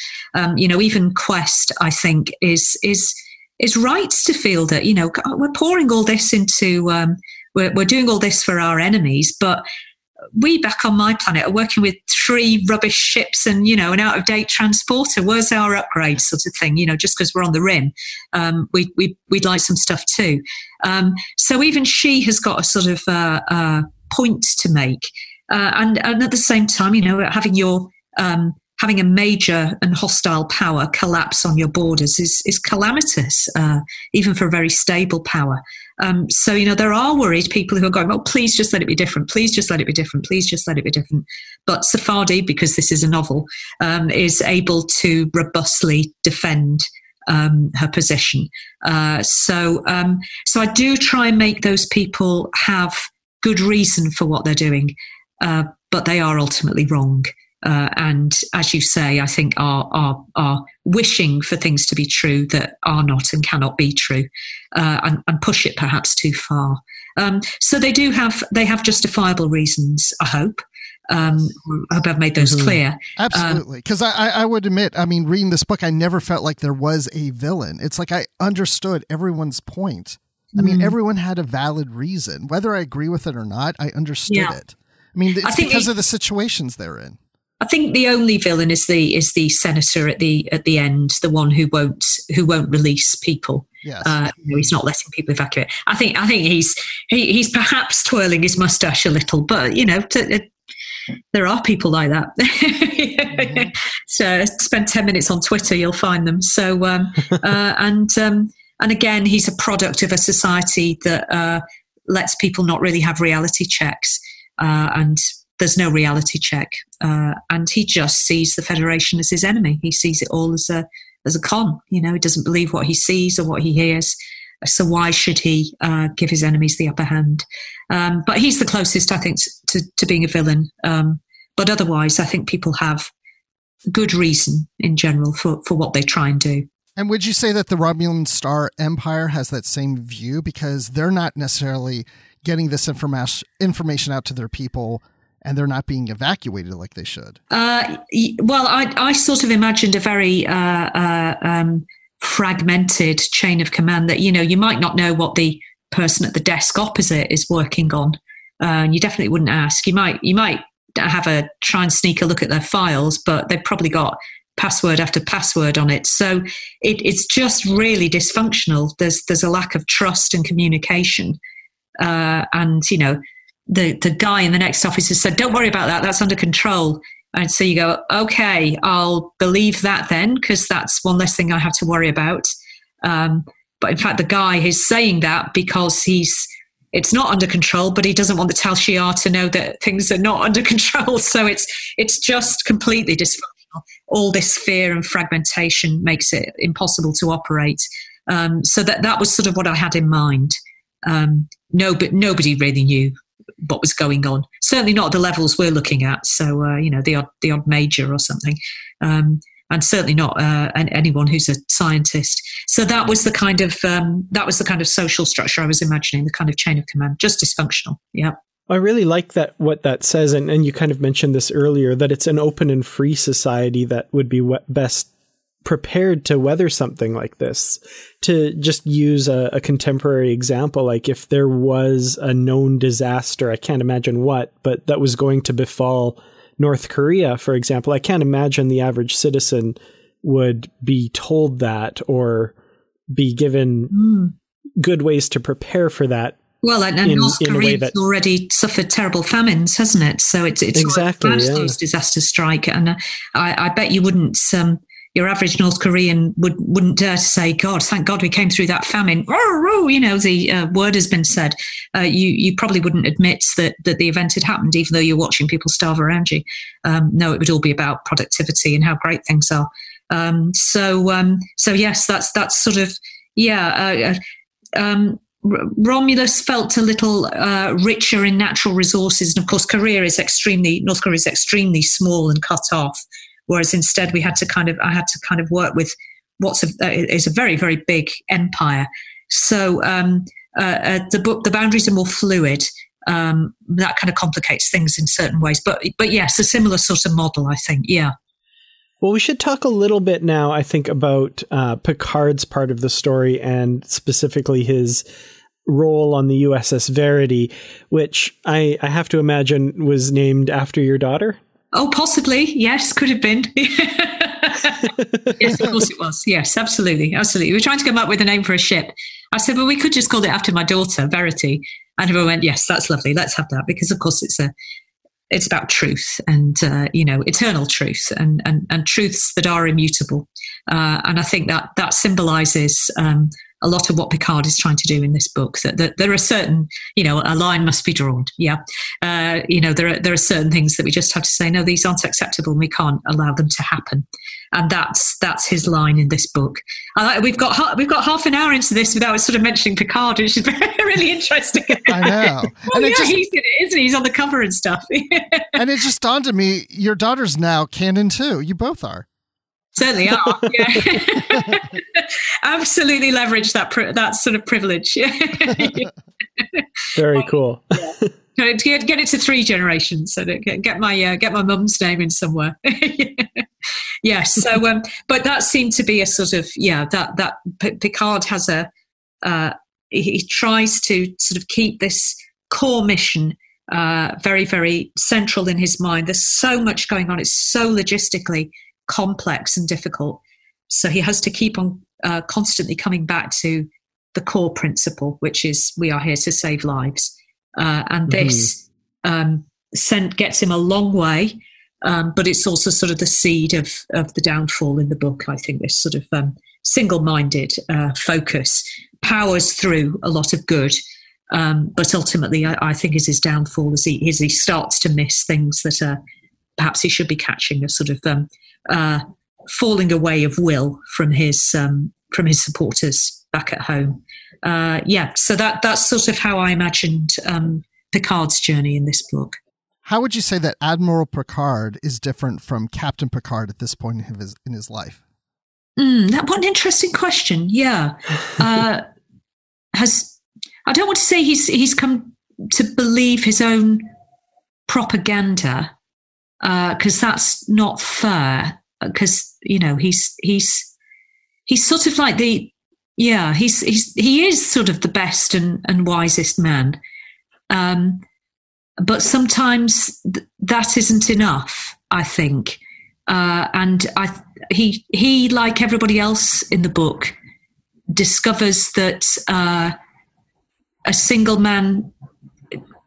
Even Quest, I think, is right to feel that we're pouring all this into we're doing all this for our enemies, but we back on my planet are working with 3 rubbish ships and, an out-of-date transporter. Where's our upgrade, sort of thing? Just because we're on the rim, we'd like some stuff too. So even she has got a sort of point to make. And at the same time, having your having a major and hostile power collapse on your borders is calamitous, even for a very stable power. So, there are worried people who are going, oh, please just let it be different. Please just let it be different. Please just let it be different. But Safadi, because this is a novel, is able to robustly defend her position. So I do try and make those people have good reason for what they're doing, but they are ultimately wrong. And as you say, I think are wishing for things to be true that are not and cannot be true, and push it perhaps too far. So they have justifiable reasons, I hope. I hope I've made those clear. Absolutely. Because I would admit, reading this book, I never felt like there was a villain. It's like I understood everyone's point. Everyone had a valid reason. Whether I agree with it or not, I understood it. It's because of the situations they're in. I think the only villain is the senator at the end, the one who won't release people. Yes. He's not letting people evacuate. I think he's perhaps twirling his mustache a little, but there are people like that. Mm-hmm. So spend 10 minutes on Twitter, you'll find them. So and again, he's a product of a society that lets people not really have reality checks, and there's no reality check, and he just sees the Federation as his enemy. He sees it all as a con. He doesn't believe what he sees or what he hears. So why should he give his enemies the upper hand? But he's the closest, I think, to being a villain. But otherwise, I think people have good reason in general for what they try and do. And would you say that the Romulan Star Empire has that same view, because they're not necessarily getting this information out to their people, and they're not being evacuated like they should? Well, I sort of imagined a very fragmented chain of command that, you might not know what the person at the desk opposite is working on. And you definitely wouldn't ask. You might have try and sneak a look at their files, but they've probably got password after password on it. So it's just really dysfunctional. There's a lack of trust and communication. And, the guy in the next office has said, don't worry about that. That's under control. And so you go, okay, I'll believe that then, because that's one less thing I have to worry about. But in fact, the guy is saying that because it's not under control, but he doesn't want the Tal Shiar to know that things are not under control. So it's just completely dysfunctional. All this fear and fragmentation makes it impossible to operate. So that was sort of what I had in mind. No, but nobody really knew what was going on. Certainly not at the levels we're looking at. So the odd major or something. And certainly not anyone who's a scientist. So that was the kind of social structure I was imagining, the kind of chain of command, just dysfunctional. Yeah. I really like what that says, and you kind of mentioned this earlier, that it's an open and free society that would be best prepared to weather something like this. To just use a contemporary example, like if there was a known disaster, I can't imagine what, but that was going to befall North Korea, for example, I can't imagine the average citizen would be told that or be given good ways to prepare for that. Well, and North Korea's already suffered terrible famines, hasn't it? So it's exactly as those disasters strike. And I bet you wouldn't, your average North Korean wouldn't dare to say, God, thank God we came through that famine. The word has been said. You probably wouldn't admit that the event had happened, even though you're watching people starve around you. No, it would all be about productivity and how great things are. So yes, that's sort of, Romulus felt a little richer in natural resources. And of course, North Korea is extremely small and cut off. Whereas instead I had to kind of work with is a very, very big empire. So the boundaries are more fluid. That kind of complicates things in certain ways. But yes, a similar sort of model, I think. Yeah. Well, we should talk a little bit now, I think, about Picard's part of the story and specifically his role on the U.S.S. Verity, which I have to imagine was named after your daughter. Oh, possibly. Yes, could have been. Yes, of course it was. Yes, absolutely. Absolutely. We were trying to come up with a name for a ship. I said, well, we could just call it after my daughter, Verity. And everyone went, yes, that's lovely. Let's have that. Because, of course, it's about truth and, eternal truth and truths that are immutable. And I think that symbolizes a lot of what Picard is trying to do in this book, that there are certain, a line must be drawn. Yeah. There are certain things that we just have to say, no, these aren't acceptable and we can't allow them to happen. And that's his line in this book. We've got half an hour into this without sort of mentioning Picard, which is really interesting. I know. And he's in it, isn't he? He's on the cover and stuff. And it just dawned on me, your daughter's now canon too. You both are. Certainly are. Yeah. Absolutely leverage that sort of privilege. Very cool. Yeah. Get it to 3 generations, so get my mum's name in somewhere. Yes. So, but that seemed to be a sort of that Picard has he tries to sort of keep this core mission very, very central in his mind. There's so much going on. It's so logistically complex and difficult. So he has to keep on constantly coming back to the core principle, which is we are here to save lives. And this gets him a long way, but it's also sort of the seed of the downfall in the book. I think this sort of single-minded focus powers through a lot of good, but ultimately I think is his downfall as he starts to miss things that perhaps he should be catching, a sort of falling away of will from his supporters back at home. So that's sort of how I imagined Picard's journey in this book. How would you say that Admiral Picard is different from Captain Picard at this point in his life? What an interesting question. Yeah. I don't want to say he's come to believe his own propaganda, because that's not fair. Because he's sort of like he is sort of the best and wisest man, but sometimes that isn't enough, I think, and he, like everybody else in the book, discovers that a single man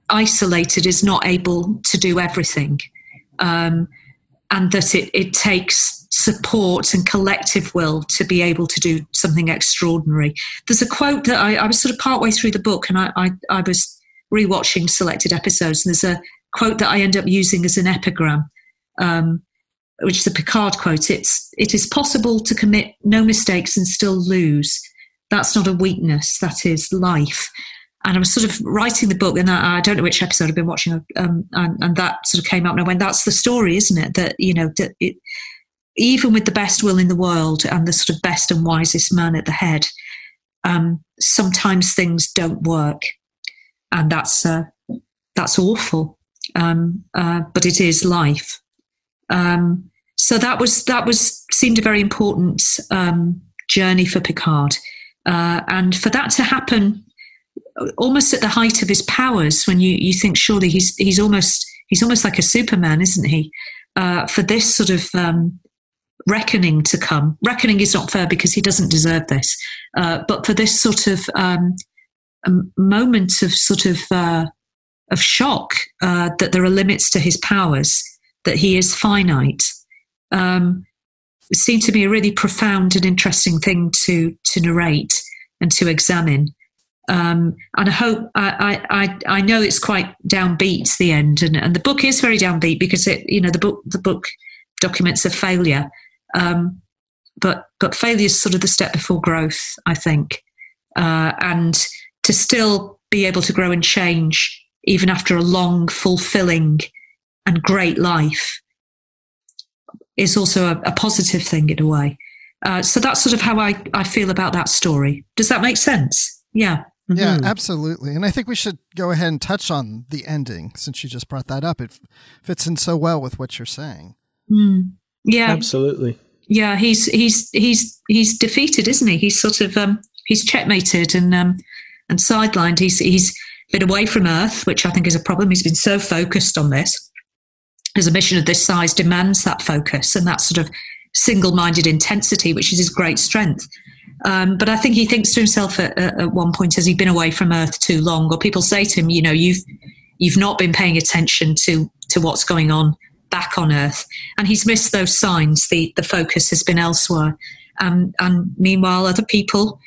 isolated is not able to do everything, and that it takes support and collective will to be able to do something extraordinary. There's a quote that I was sort of partway through the book, and I was rewatching selected episodes, and there's a quote that I end up using as an epigram, which is a Picard quote. It is possible to commit no mistakes and still lose. That's not a weakness, that is life. And I was sort of writing the book, and I don't know which episode I've been watching, and that sort of came up, and I went, that's the story, isn't it? That, even with the best will in the world and the sort of best and wisest man at the head, sometimes things don't work. And that's awful. But it is life. So that seemed a very important journey for Picard. And for that to happen almost at the height of his powers, when you think surely he's almost like a Superman, isn't he? For this sort of reckoning to come. Reckoning is not fair because he doesn't deserve this. But for this sort of moment of sort of shock that there are limits to his powers, that he is finite, seemed to be a really profound and interesting thing to narrate and to examine. And I hope I know it's quite downbeat, the end, and the book is very downbeat because the book documents a failure, but failure is sort of the step before growth, I think, and to still be able to grow and change even after a long, fulfilling, and great life is also a positive thing in a way. So that's sort of how I feel about that story. Does that make sense? Yeah. Mm-hmm. Yeah, absolutely. And I think we should go ahead and touch on the ending, since you just brought that up. It fits in so well with what you're saying. Mm. Yeah, absolutely. Yeah, he's defeated, isn't he? He's sort of he's checkmated and sidelined. He's been away from Earth, which I think is a problem. He's been so focused on this. As a mission of this size demands that focus and that sort of single-minded intensity, which is his great strength. But I think he thinks to himself at one point, has he been away from Earth too long? Or people say to him, you've not been paying attention to what's going on back on Earth. And he's missed those signs. The focus has been elsewhere. And meanwhile, other people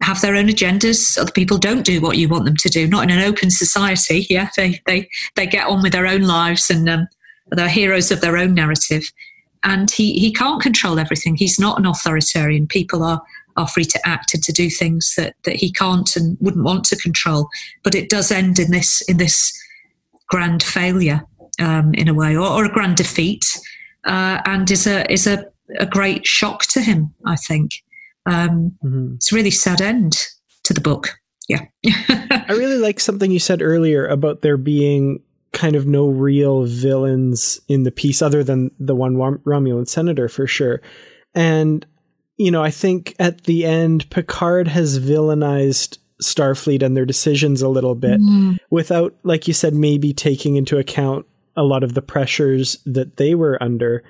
have their own agendas. Other people don't do what you want them to do. Not in an open society. Yeah, they get on with their own lives and they're heroes of their own narrative. And he can't control everything. He's not an authoritarian. People are free to act and to do things that he can't and wouldn't want to control. But it does end in this grand failure, in a way, or a grand defeat, and is a great shock to him, I think. It's a really sad end to the book. Yeah. I really like something you said earlier about there being kind of no real villains in the piece other than the one Romulan senator, for sure. And I think at the end, Picard has villainized Starfleet and their decisions a little bit without, like you said, maybe taking into account a lot of the pressures that they were under.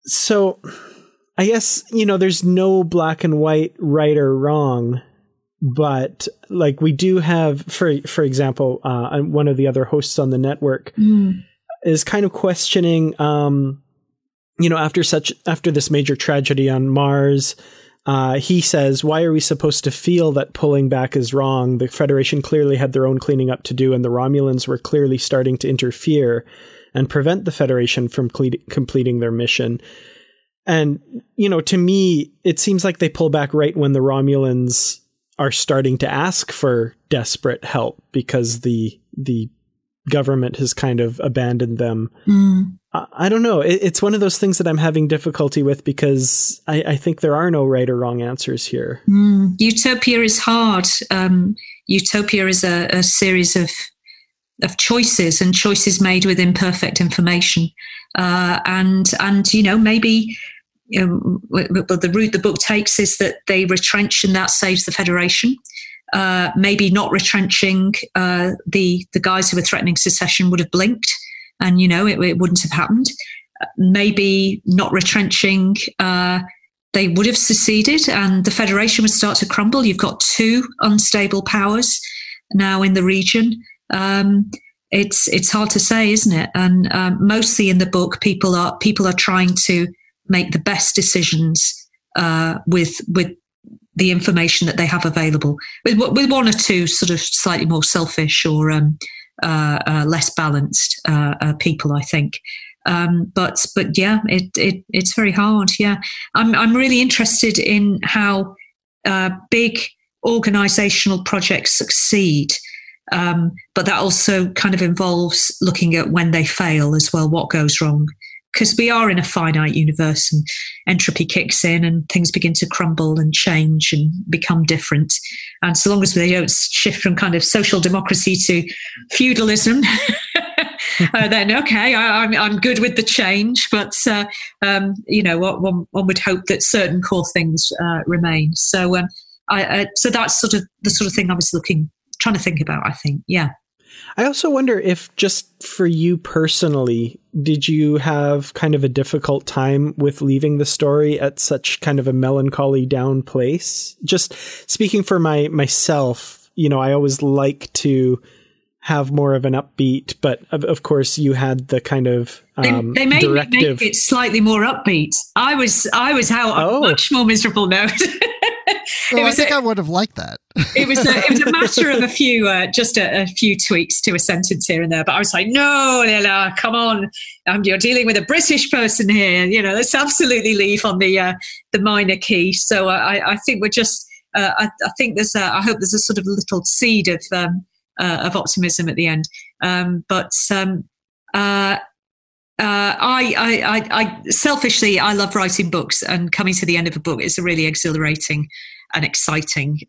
So I guess, there's no black and white, right or wrong, but like we do have, for example, one of the other hosts on the network is kind of questioning, after this major tragedy on Mars, he says, why are we supposed to feel that pulling back is wrong? The Federation clearly had their own cleaning up to do, and the Romulans were clearly starting to interfere and prevent the Federation from completing their mission. And, to me, it seems like they pull back right when the Romulans are starting to ask for desperate help because the government has kind of abandoned them. I don't know. It's one of those things that I'm having difficulty with because I think there are no right or wrong answers here. Utopia is hard. Utopia is a series of choices and choices made with imperfect information. And maybe the route the book takes is that they retrench and that saves the Federation. Maybe not retrenching, the guys who were threatening secession would have blinked and, it wouldn't have happened. maybe not retrenching, they would have seceded and the Federation would start to crumble. You've got two unstable powers now in the region. It's hard to say, isn't it? And mostly in the book, people are trying to make the best decisions with the information that they have available, with one or two sort of slightly more selfish or less balanced people, I think. But yeah, it's very hard. Yeah, I'm really interested in how big organizational projects succeed. But that also kind of involves looking at when they fail as well, what goes wrong. Because we are in a finite universe and entropy kicks in and things begin to crumble and change and become different. And so long as they don't shift from kind of social democracy to feudalism, then okay, I'm good with the change. But, one would hope that certain core things remain. So so that's sort of the sort of thing I was trying to think about, I think. Yeah. I also wonder if, just for you personally, did you have kind of a difficult time with leaving the story at such kind of a melancholy down place? Just speaking for myself, I always like to have more of an upbeat, but of course you had the kind of they made directive. Me make it slightly more upbeat. I was out on a much more miserable note. Well, I think I would have liked that. It was a matter of a few tweaks to a sentence here and there. But I was like, no, come on, you're dealing with a British person here. Let's absolutely leave on the minor key. So I think we're just. I think I hope there's a sort of little seed of optimism at the end. I selfishly, I love writing books, and coming to the end of a book is a really exhilarating and exciting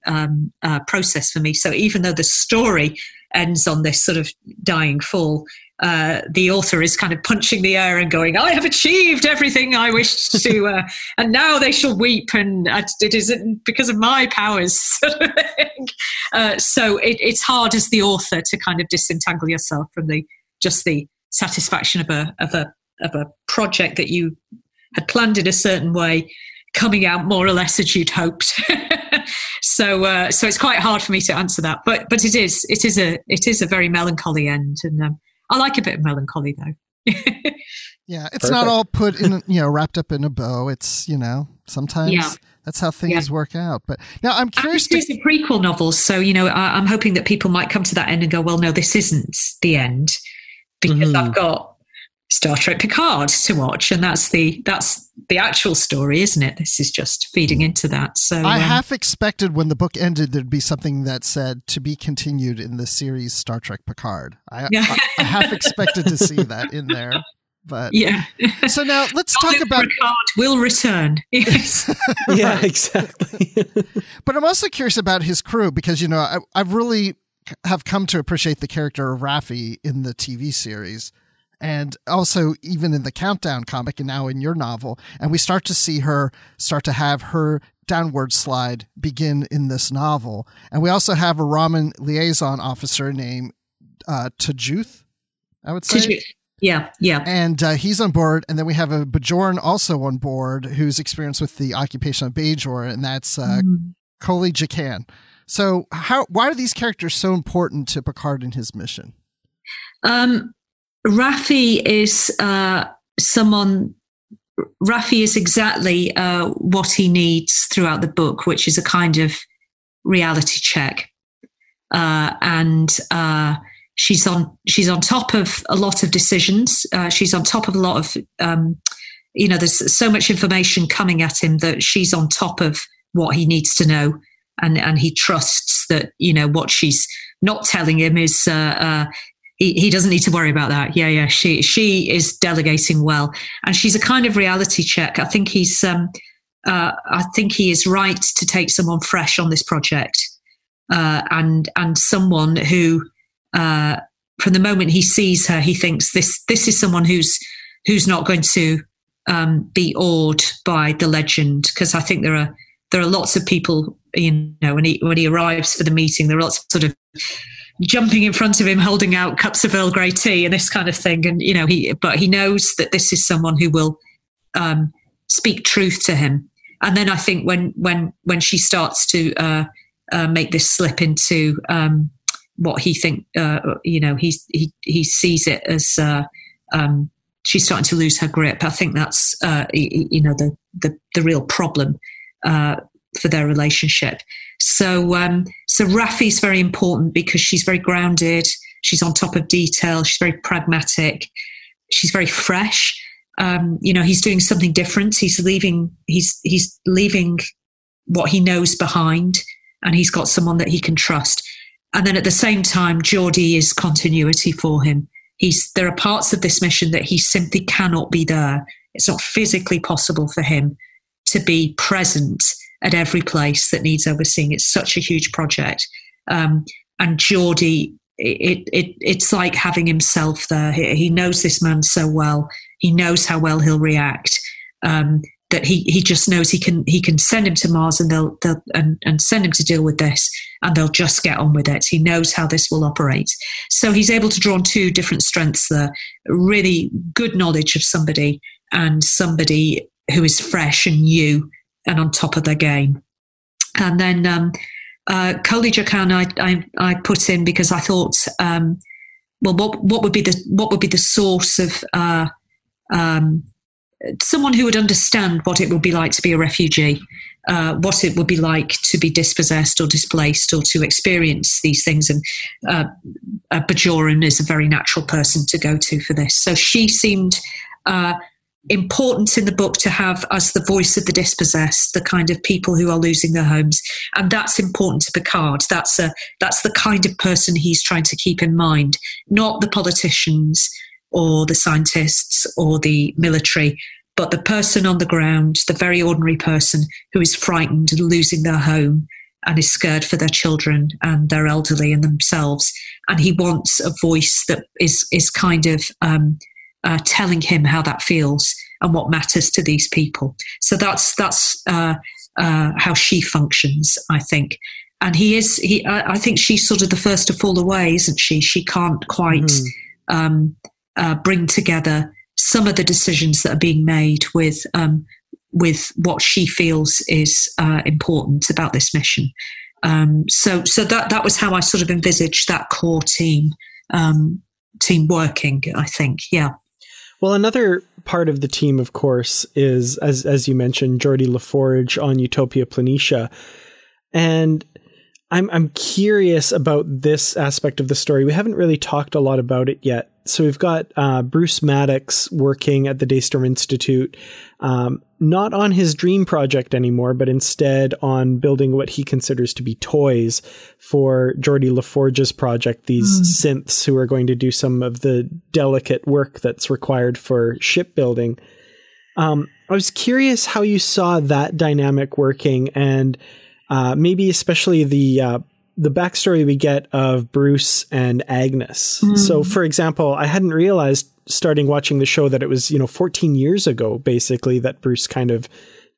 process for me. So even though the story ends on this sort of dying fall, the author is kind of punching the air and going, I have achieved everything I wished to, and now they shall weep, and it isn't because of my powers. Sort of thing. So it's hard as the author to kind of disentangle yourself from the satisfaction of a project that you had planned in a certain way, coming out more or less as you'd hoped. So it's quite hard for me to answer that, but it is a very melancholy end, and I like a bit of melancholy though. Yeah, it's Perfect. Not all put in, wrapped up in a bow. It's, sometimes that's how things work out. But now I'm curious. These are prequel novels, so I'm hoping that people might come to that end and go, well, no, this isn't the end, because I've got Star Trek Picard to watch, and that's the actual story, isn't it? This is just feeding into that. So I half expected when the book ended there'd be something that said to be continued in the series Star Trek Picard. I half expected to see that in there. But yeah. So now let's talk about Picard will return. Yes. Yeah, exactly. But I'm also curious about his crew, because I've really have come to appreciate the character of Raffi in the TV series, and also even in the Countdown comic, and now in your novel. And we start to see her start to have her downward slide begin in this novel. And we also have a Raman liaison officer named Tajuth, I would say. Tajuth. Yeah. And he's on board. And then we have a Bajoran also on board who's experienced with the occupation of Bajor, and that's Koli Jakan. So why are these characters so important to Picard in his mission? Raffi is Raffi is exactly what he needs throughout the book, which is a kind of reality check. And she's on top of a lot of decisions. She's on top of a lot of, there's so much information coming at him that she's on top of what he needs to know. And he trusts that, what she's not telling him is, he doesn't need to worry about that. Yeah. She is delegating well. And she's a kind of reality check. I think he is right to take someone fresh on this project. And someone who, from the moment he sees her, he thinks this is someone who's not going to, be awed by the legend. Because I think there are lots of people, when he arrives for the meeting, there are lots of sort of jumping in front of him, holding out cups of Earl Grey tea and this kind of thing. And, he knows that this is someone who will speak truth to him. And then I think when she starts to make this slip into what he he sees it as she's starting to lose her grip. I think that's the real problem for their relationship. So Rafi's very important because she's very grounded. She's on top of detail. She's very pragmatic. She's very fresh. He's doing something different. He's leaving what he knows behind, and he's got someone that he can trust. And then at the same time, Geordie is continuity for him. There are parts of this mission that he simply cannot be there. It's not physically possible for him to be present at every place that needs overseeing. It's such a huge project. And Geordie, it's like having himself there. He knows this man so well. He knows how well he'll react. That he just knows he can send him to Mars and they'll send him to deal with this, and they'll just get on with it. He knows how this will operate. So he's able to draw on two different strengths there: really good knowledge of somebody and somebody who is fresh and new and on top of their game. And then Khalija Khan I put in because I thought, what would be the source of someone who would understand what it would be like to be a refugee, what it would be like to be dispossessed or displaced or to experience these things. And Bajoran is a very natural person to go to for this. So she seemed important in the book to have as the voice of the dispossessed, the kind of people who are losing their homes. And that's important to Picard. That's the kind of person he's trying to keep in mind, not the politicians or the scientists or the military, but the person on the ground, the very ordinary person who is frightened and losing their home and is scared for their children and their elderly and themselves. And he wants a voice that is kind of telling him how that feels and what matters to these people. So that's how she functions, I think. And I think she's sort of the first to fall away, isn't she? She can't quite bring together some of the decisions that are being made with what she feels is important about this mission. So that was how I sort of envisaged that core team working, I think. Yeah. Well, another part of the team, of course, is, as you mentioned, Geordie LaForge on Utopia Planitia. And I'm curious about this aspect of the story. We haven't really talked a lot about it yet. So we've got Bruce Maddox working at the Daystorm Institute, not on his dream project anymore, but instead on building what he considers to be toys for Geordie LaForge's project, these synths who are going to do some of the delicate work that's required for shipbuilding. I was curious how you saw that dynamic working, and maybe especially the backstory we get of Bruce and Agnes. So, for example, I hadn't realized starting watching the show that it was, 14 years ago, basically, that Bruce kind of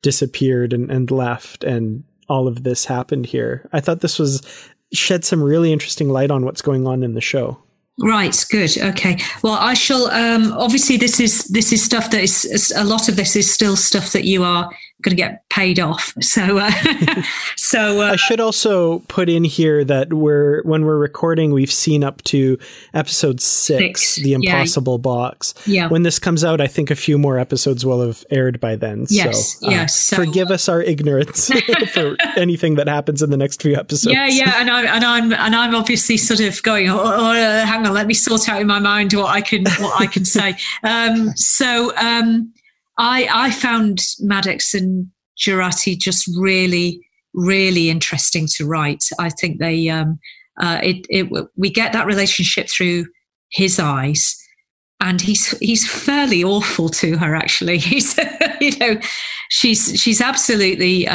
disappeared and left, and all of this happened here. I thought this shed some really interesting light on what's going on in the show. Right. Good. Okay. Well, I shall. Obviously, this is stuff that is a lot of this is still stuff that you are going to get paid off. So, I should also put in here that when we're recording, we've seen up to episode 6, The Impossible Box. Yeah. When this comes out, I think a few more episodes will have aired by then. Yes. So, forgive us our ignorance for anything that happens in the next few episodes. Yeah. And I'm obviously sort of going, hang on, let me sort out in my mind what I can say. I found Maddox and Jurati just really, really interesting to write. I think they we get that relationship through his eyes, and he's fairly awful to her. Actually, he's she's absolutely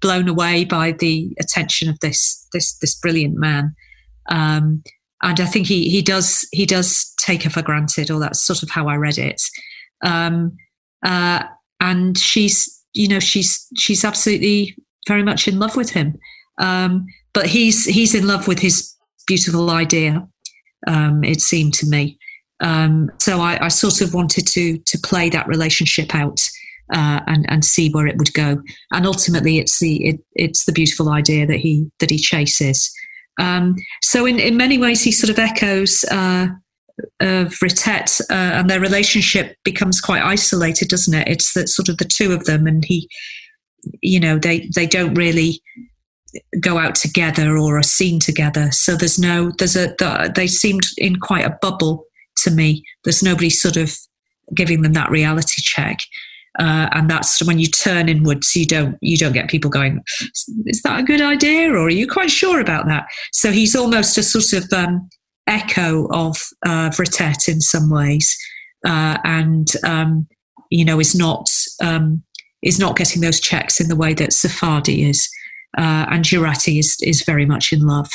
blown away by the attention of this brilliant man. And I think he does take her for granted, or that's sort of how I read it. And she's absolutely very much in love with him. But he's in love with his beautiful idea. It seemed to me. So I sort of wanted to play that relationship out and see where it would go. And ultimately, it's the beautiful idea that he chases. So in many ways, he sort of echoes Verity, and their relationship becomes quite isolated, doesn't it? It's that sort of the two of them, and he, they don't really go out together or are seen together. So they seemed in quite a bubble to me. There's nobody sort of giving them that reality check. And that's when you turn inwards, you don't get people going, is that a good idea? Or are you quite sure about that? So he's almost a sort of echo of Verity in some ways. And is not getting those checks in the way that Safadi is. And Jurati is very much in love,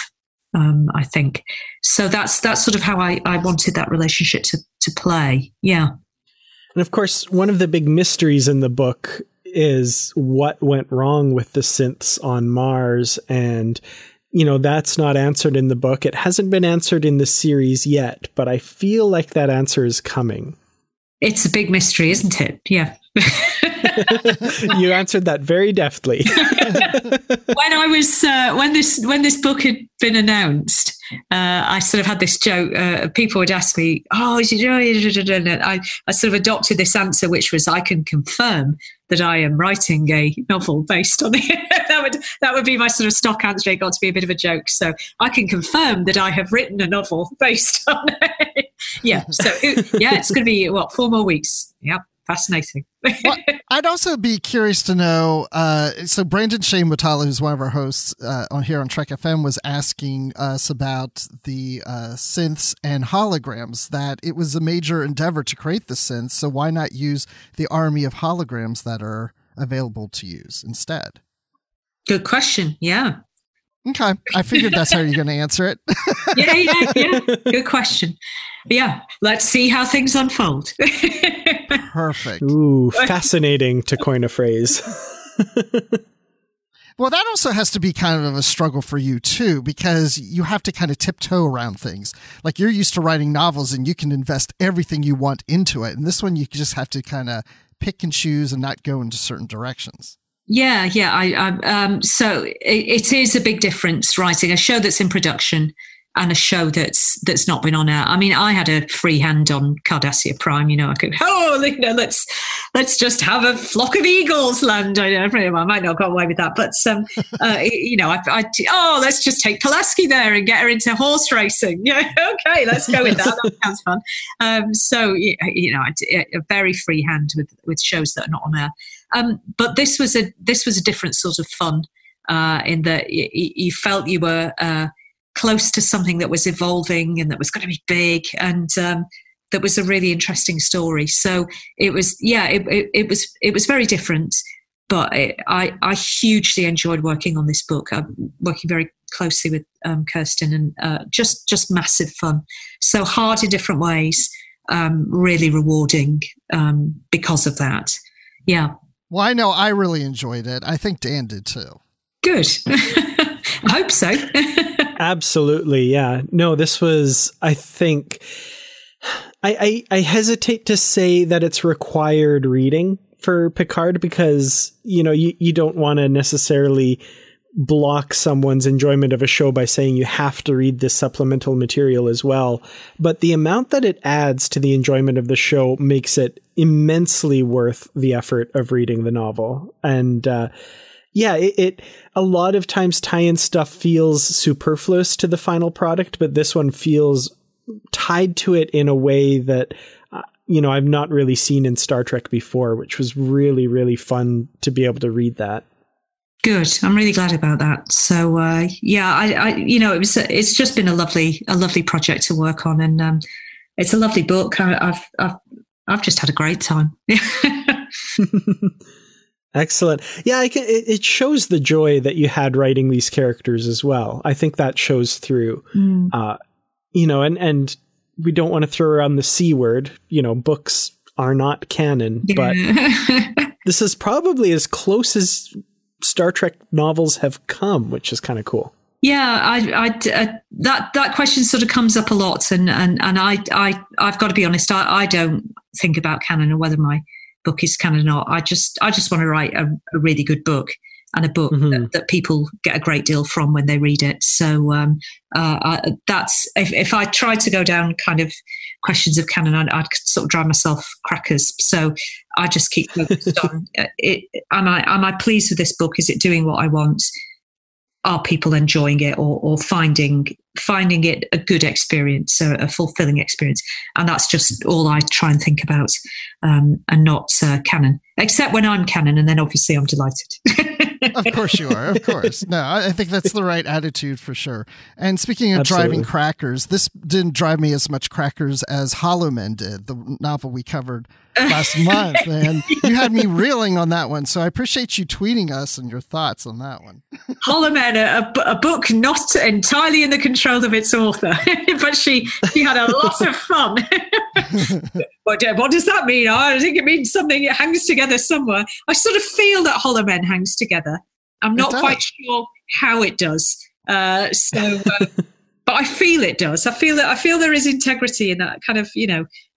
I think. So that's sort of how I wanted that relationship to play. Yeah. And of course, one of the big mysteries in the book is what went wrong with the synths on Mars. And, that's not answered in the book. It hasn't been answered in the series yet, but I feel like that answer is coming. It's a big mystery, isn't it? Yeah. You answered that very deftly. When I was when this book had been announced, I sort of had this joke. People would ask me, "Oh, I sort of adopted this answer, which was, I can confirm that I am writing a novel based on it." that would be my sort of stock answer. It got to be a bit of a joke. So I can confirm that I have written a novel based on it. Yeah. So it's going to be 4 more weeks. Yep. Fascinating. Well, I'd also be curious to know, so Brandon Shane Mutala, who's one of our hosts here on Trek FM, was asking us about the synths and holograms, that it was a major endeavor to create the synths, so why not use the army of holograms that are available to use instead? Good question. Yeah. Okay. I figured that's how you're going to answer it. Yeah. Good question. Yeah. Let's see how things unfold. Perfect. Ooh, fascinating, to coin a phrase. Well, that also has to be kind of a struggle for you too, because you have to kind of tiptoe around things. Like, you're used to writing novels and you can invest everything you want into it. And this one, you just have to kind of pick and choose and not go into certain directions. Yeah. So it is a big difference writing a show that's in production and a show that's not been on air. I mean, I had a free hand on Cardassia Prime. I could, let's just have a flock of eagles land. I might not have got away with that, but let's just take Pulaski there and get her into horse racing. Yeah, okay, let's go with that. That sounds fun. A very free hand with shows that are not on air. But this was a different sort of fun in that you felt you were close to something that was evolving and that was going to be big, and that was a really interesting story. So it was very different, but I hugely enjoyed working on this book. I'm working very closely with Kirsten, and just massive fun. So hard in different ways, really rewarding because of that. Yeah. Well, I know I really enjoyed it. I think Dan did too. Good. I hope so. Absolutely. Yeah. No, this was, I think, I hesitate to say that it's required reading for Picard, because, you don't want to necessarily block someone's enjoyment of a show by saying you have to read this supplemental material as well. But the amount that it adds to the enjoyment of the show makes it immensely worth the effort of reading the novel. And, it a lot of times tie-in stuff feels superfluous to the final product, but this one feels tied to it in a way that, I've not really seen in Star Trek before, which was really, really fun to be able to read that. Good. I'm really glad about that. So, it's just been a lovely project to work on, and it's a lovely book. I've just had a great time. Excellent. Yeah, it shows the joy that you had writing these characters as well. I think that shows through, and we don't want to throw around the C word, books are not canon, but this is probably as close as Star Trek novels have come, which is kind of cool. Yeah, that question sort of comes up a lot, and I've got to be honest. I don't think about canon or whether my book is canon or not. I just want to write a really good book, and a book that people get a great deal from when they read it. So that's if I tried to go down kind of questions of canon, I'd sort of drive myself crackers. So I just keep focused on it. Am I pleased with this book? Is it doing what I want? Are people enjoying it or finding it a good experience, a fulfilling experience? And that's just all I try and think about, and not canon, except when I'm canon, and then obviously I'm delighted. Of course you are. Of course. No, I think that's the right attitude for sure. And speaking of driving crackers, this didn't drive me as much crackers as Hollow Men did, the novel we covered last month. And you had me reeling on that one. So I appreciate you tweeting us and your thoughts on that one. Hollow Men, a book not entirely in the control of its author, but she had a lot of fun. What does that mean? I think it means something. It hangs together somewhere. I sort of feel that Hollow Men hangs together. I'm not quite sure how it does. But I feel it does. I feel there is integrity in that kind of,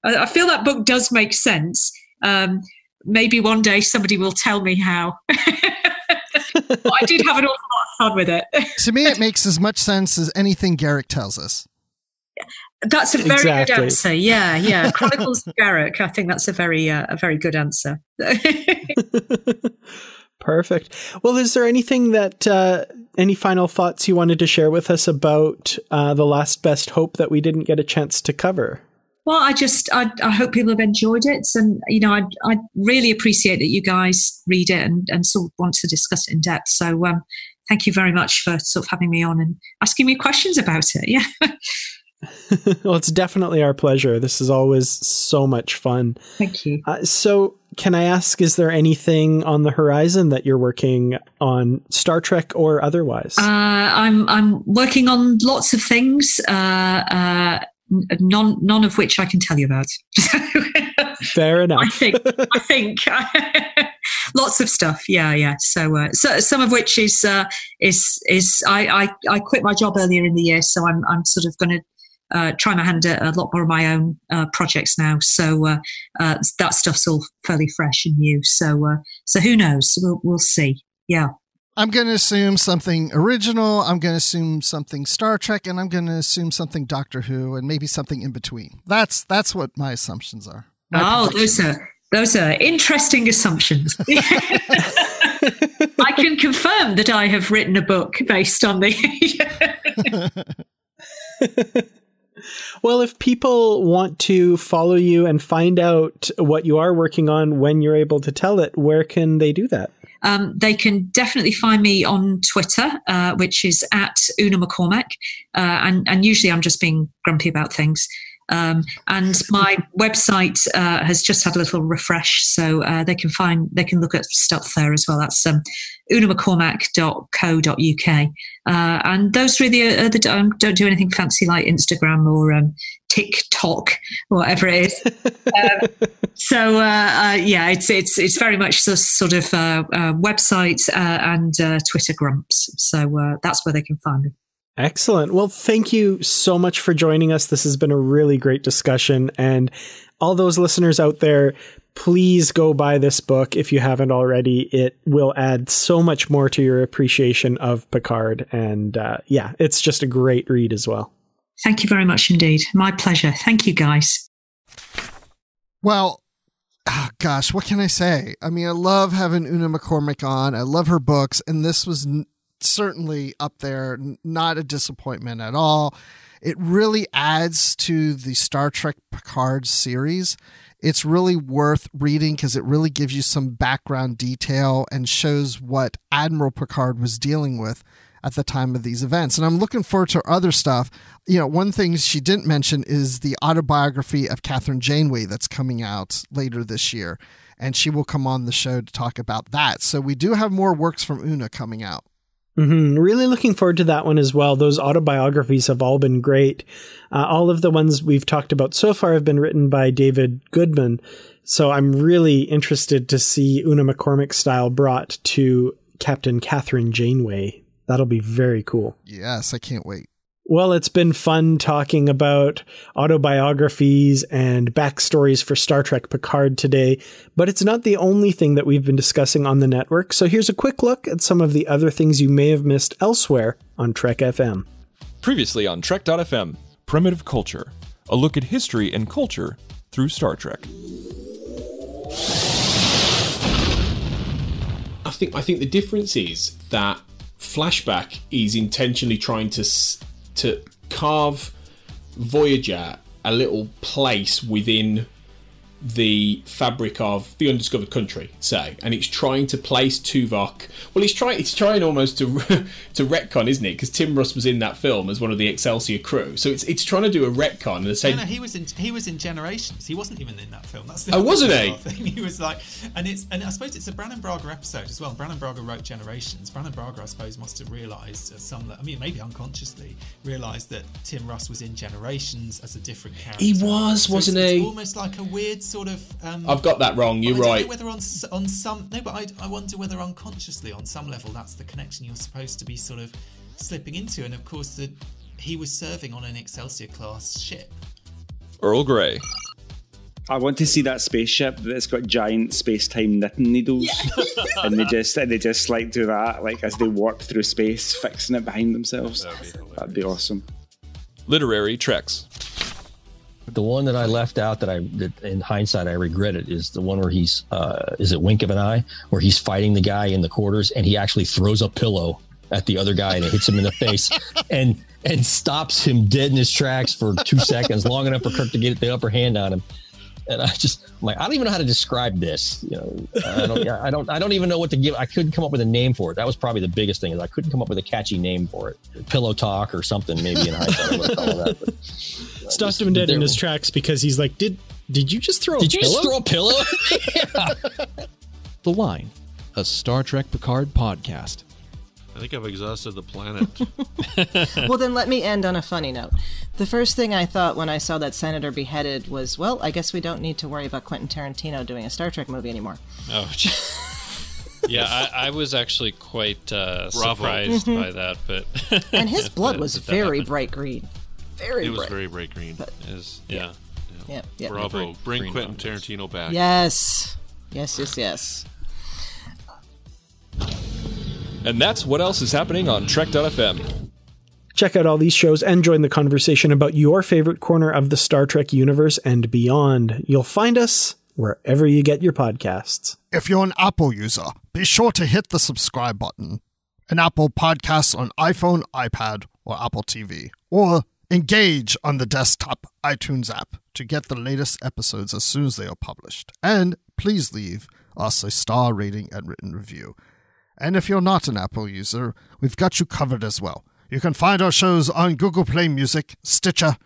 I feel that book does make sense. Maybe one day somebody will tell me how. But I did have an awful lot of fun with it. To me, it makes as much sense as anything Garrick tells us. That's a very good answer. Yeah. Chronicles of Garrick. I think that's a very good answer. Perfect. Well, is there anything that any final thoughts you wanted to share with us about The Last Best Hope that we didn't get a chance to cover? Well, I hope people have enjoyed it, and I really appreciate that you guys read it and sort of want to discuss it in depth. So thank you very much for sort of having me on and asking me questions about it. Yeah. Well, it's definitely our pleasure. This is always so much fun. Thank you. So can I ask, is there anything on the horizon that you're working on, Star Trek or otherwise? I'm working on lots of things, none of which I can tell you about. Fair enough. I think lots of stuff. Yeah. So some of which is I quit my job earlier in the year, so I'm sort of going to try my hand at a lot more of my own projects now. So that stuff's all fairly fresh and new. So who knows? We'll see. Yeah. I'm going to assume something original. I'm going to assume something Star Trek, and I'm going to assume something Doctor Who, and maybe something in between. That's what my assumptions are. Those are interesting assumptions. I can confirm that I have written a book based on the. Well, if people want to follow you and find out what you are working on when you're able to tell it, where can they do that? They can definitely find me on Twitter, which is at Una McCormack. And usually I'm just being grumpy about things. And my website has just had a little refresh, so they can look at stuff there as well. That's unamccormack.co.uk. And those really are don't do anything fancy like Instagram or TikTok, whatever it is. It's very much the sort of website and Twitter grumps. So that's where they can find me. Excellent. Well, thank you so much for joining us. This has been a really great discussion. And all those listeners out there, please go buy this book if you haven't already. It will add so much more to your appreciation of Picard. And it's just a great read as well. Thank you very much indeed. My pleasure. Thank you, guys. Well, gosh, what can I say? I mean, I love having Una McCormack on. I love her books. And this was certainly up there, not a disappointment at all. It really adds to the Star Trek Picard series. It's really worth reading because it really gives you some background detail and shows what Admiral Picard was dealing with at the time of these events. And I'm looking forward to other stuff. One thing she didn't mention is the autobiography of Catherine Janeway that's coming out later this year. And she will come on the show to talk about that. So we do have more works from Una coming out. Mm-hmm. Really looking forward to that one as well. Those autobiographies have all been great. All of the ones we've talked about so far have been written by David Goodman. So I'm really interested to see Una McCormack's style brought to Captain Catherine Janeway. That'll be very cool. Yes, I can't wait. Well, it's been fun talking about autobiographies and backstories for Star Trek Picard today, but it's not the only thing that we've been discussing on the network. So here's a quick look at some of the other things you may have missed elsewhere on Trek FM. Previously on Trek.fm, Primitive Culture, a look at history and culture through Star Trek. I think the difference is that Flashback is intentionally trying to carve Voyager a little place within the fabric of the undiscovered country, say, and it's trying to place Tuvok. Well, it's trying almost to retcon, isn't it? Because Tim Russ was in that film as one of the Excelsior crew, so it's trying to do a retcon and say. No, he was in Generations. He wasn't even in that film. That's the wasn't he? Thing. He was like, and I suppose it's a Brannon Braga episode as well. Brannon Braga wrote Generations. Brannon Braga, I suppose, must have realised maybe unconsciously realised that Tim Russ was in Generations as a different character. He was, wasn't he? It's almost like a weird sort of. I've got that wrong. You're right. Whether on some but I wonder whether unconsciously on some level that's the connection you're supposed to be sort of slipping into, and of course that he was serving on an Excelsior class ship. Earl Grey. I want to see that spaceship that's got giant space-time knitting needles, and they just like do that, like as they warp through space, fixing it behind themselves. That'd be awesome. Literary Treks. The one that I left out that in hindsight I regretted is the one where he's is it Wink of an Eye, where he's fighting the guy in the quarters and he actually throws a pillow at the other guy and it hits him in the face and stops him dead in his tracks for 2 seconds, long enough for Kirk to get the upper hand on him. And I'm like, I don't even know how to describe this. I don't even know what to give. I couldn't come up with a name for it. That was probably the biggest thing, is I couldn't come up with a catchy name for it. Pillow Talk or something, maybe in hindsight I would have called that. But, stopped him dead in his tracks because he's like, did you just throw a pillow? Did you just throw a pillow? Yeah. The Line, a Star Trek Picard podcast. I think I've exhausted the planet. Well, then let me end on a funny note. The first thing I thought when I saw that senator beheaded was, well, I guess we don't need to worry about Quentin Tarantino doing a Star Trek movie anymore. Oh, yeah, I was actually quite surprised by that. But and his blood was very bright green. It was very bright green. But, yeah. Bravo. Bring Quentin Tarantino back. Yes. And that's what else is happening on Trek.fm. Check out all these shows and join the conversation about your favorite corner of the Star Trek universe and beyond. You'll find us wherever you get your podcasts. If you're an Apple user, be sure to hit the subscribe button. An Apple Podcasts on iPhone, iPad, or Apple TV. Or engage on the desktop iTunes app to get the latest episodes as soon as they are published. And please leave us a star rating and written review. And if you're not an Apple user, we've got you covered as well. You can find our shows on Google Play Music, Stitcher,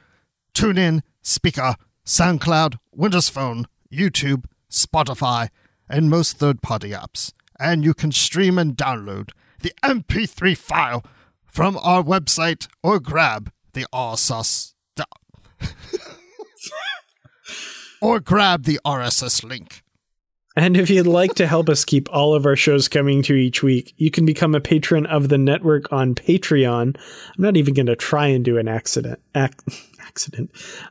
TuneIn, Speaker, SoundCloud, Windows Phone, YouTube, Spotify, and most third-party apps. And you can stream and download the MP3 file from our website or grab the RSS or grab the RSS link. And if you'd like to help us keep all of our shows coming to you each week, you can become a patron of the network on Patreon. I'm not even going to try and do an accent. I'm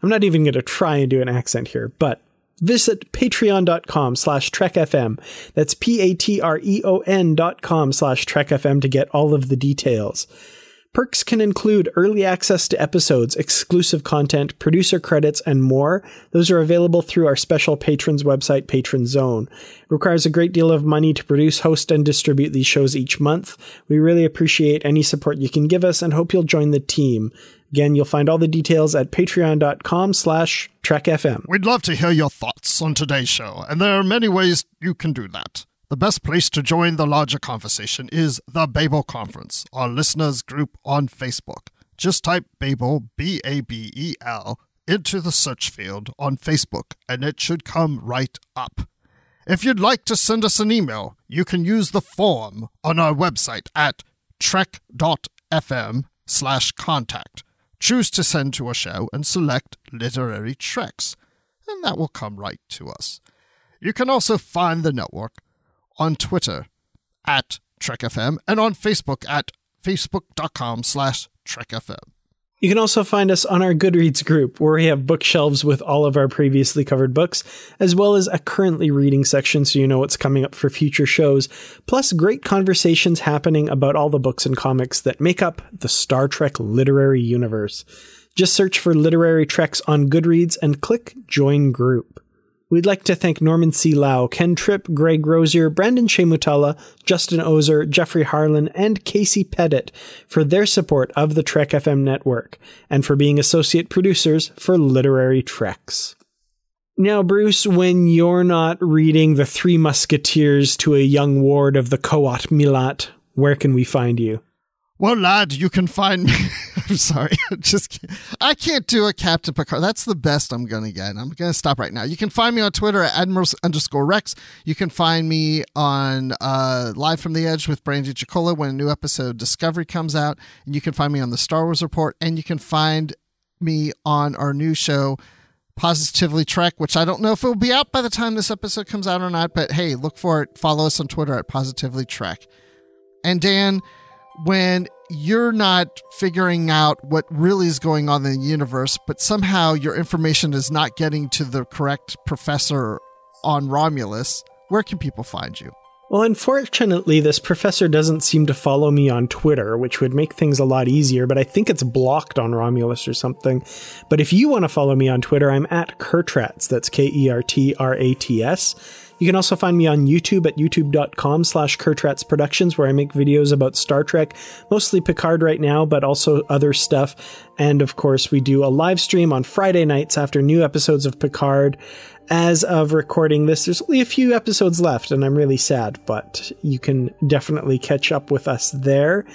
not even going to try and do an accent here, but visit patreon.com/trekfm. That's patreon.com/trekfm to get all of the details. Perks can include early access to episodes, exclusive content, producer credits, and more. Those are available through our special patrons website, Patron Zone. It requires a great deal of money to produce, host, and distribute these shows each month. We really appreciate any support you can give us and hope you'll join the team. Again, you'll find all the details at patreon.com/trekfm. We'd love to hear your thoughts on today's show, and there are many ways you can do that. The best place to join the larger conversation is the Babel Conference, our listeners group on Facebook. Just type Babel, B-A-B-E-L, into the search field on Facebook, and it should come right up. If you'd like to send us an email, you can use the form on our website at trek.fm/contact. Choose to send to a show and select Literary Treks, and that will come right to us. You can also find the network on Twitter at TrekFM and on Facebook at facebook.com/TrekFM. You can also find us on our Goodreads group, where we have bookshelves with all of our previously covered books, as well as a currently reading section so you know what's coming up for future shows, plus great conversations happening about all the books and comics that make up the Star Trek literary universe. Just search for Literary Treks on Goodreads and click Join Group. We'd like to thank Norman C. Lau, Ken Tripp, Greg Rosier, Brandon Shemutala, Justin Ozer, Jeffrey Harlan, and Casey Pettit for their support of the Trek FM network, and for being associate producers for Literary Treks. Now, Bruce, when you're not reading The Three Musketeers to a young ward of the Coat Milat, where can we find you? Well, lad, you can find me. I'm sorry. I can't do a Captain Picard. That's the best I'm going to get. I'm going to stop right now. You can find me on Twitter at Admiral_Rex. You can find me on Live from the Edge with Brandy Chicola when a new episode of Discovery comes out. And you can find me on the Star Wars Report. And you can find me on our new show, Positively Trek, which I don't know if it will be out by the time this episode comes out or not. But hey, look for it. Follow us on Twitter at Positively Trek. And Dan, when you're not figuring out what really is going on in the universe, but somehow your information is not getting to the correct professor on Romulus, where can people find you? Well, unfortunately, this professor doesn't seem to follow me on Twitter, which would make things a lot easier, but I think it's blocked on Romulus or something. But if you want to follow me on Twitter, I'm at Kertrats. That's Kertrats. You can also find me on YouTube at youtube.com/Kertrats Productions, where I make videos about Star Trek, mostly Picard right now, but also other stuff. And of course, we do a live stream on Friday nights after new episodes of Picard. As of recording this, there's only a few episodes left, and I'm really sad, but you can definitely catch up with us there.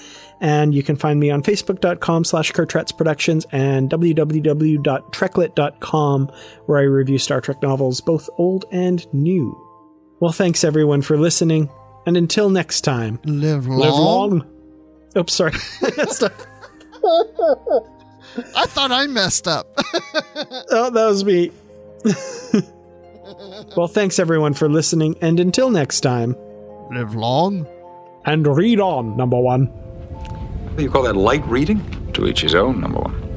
And you can find me on facebook.com/Kertrats Productions and www.treklit.com, where I review Star Trek novels, both old and new. Well, thanks everyone for listening, and until next time, live long. Oops, sorry. I thought I messed up. Oh, that was me. Well, thanks everyone for listening, and until next time, live long and read on, number one. What do you call that, light reading? To each his own, number one.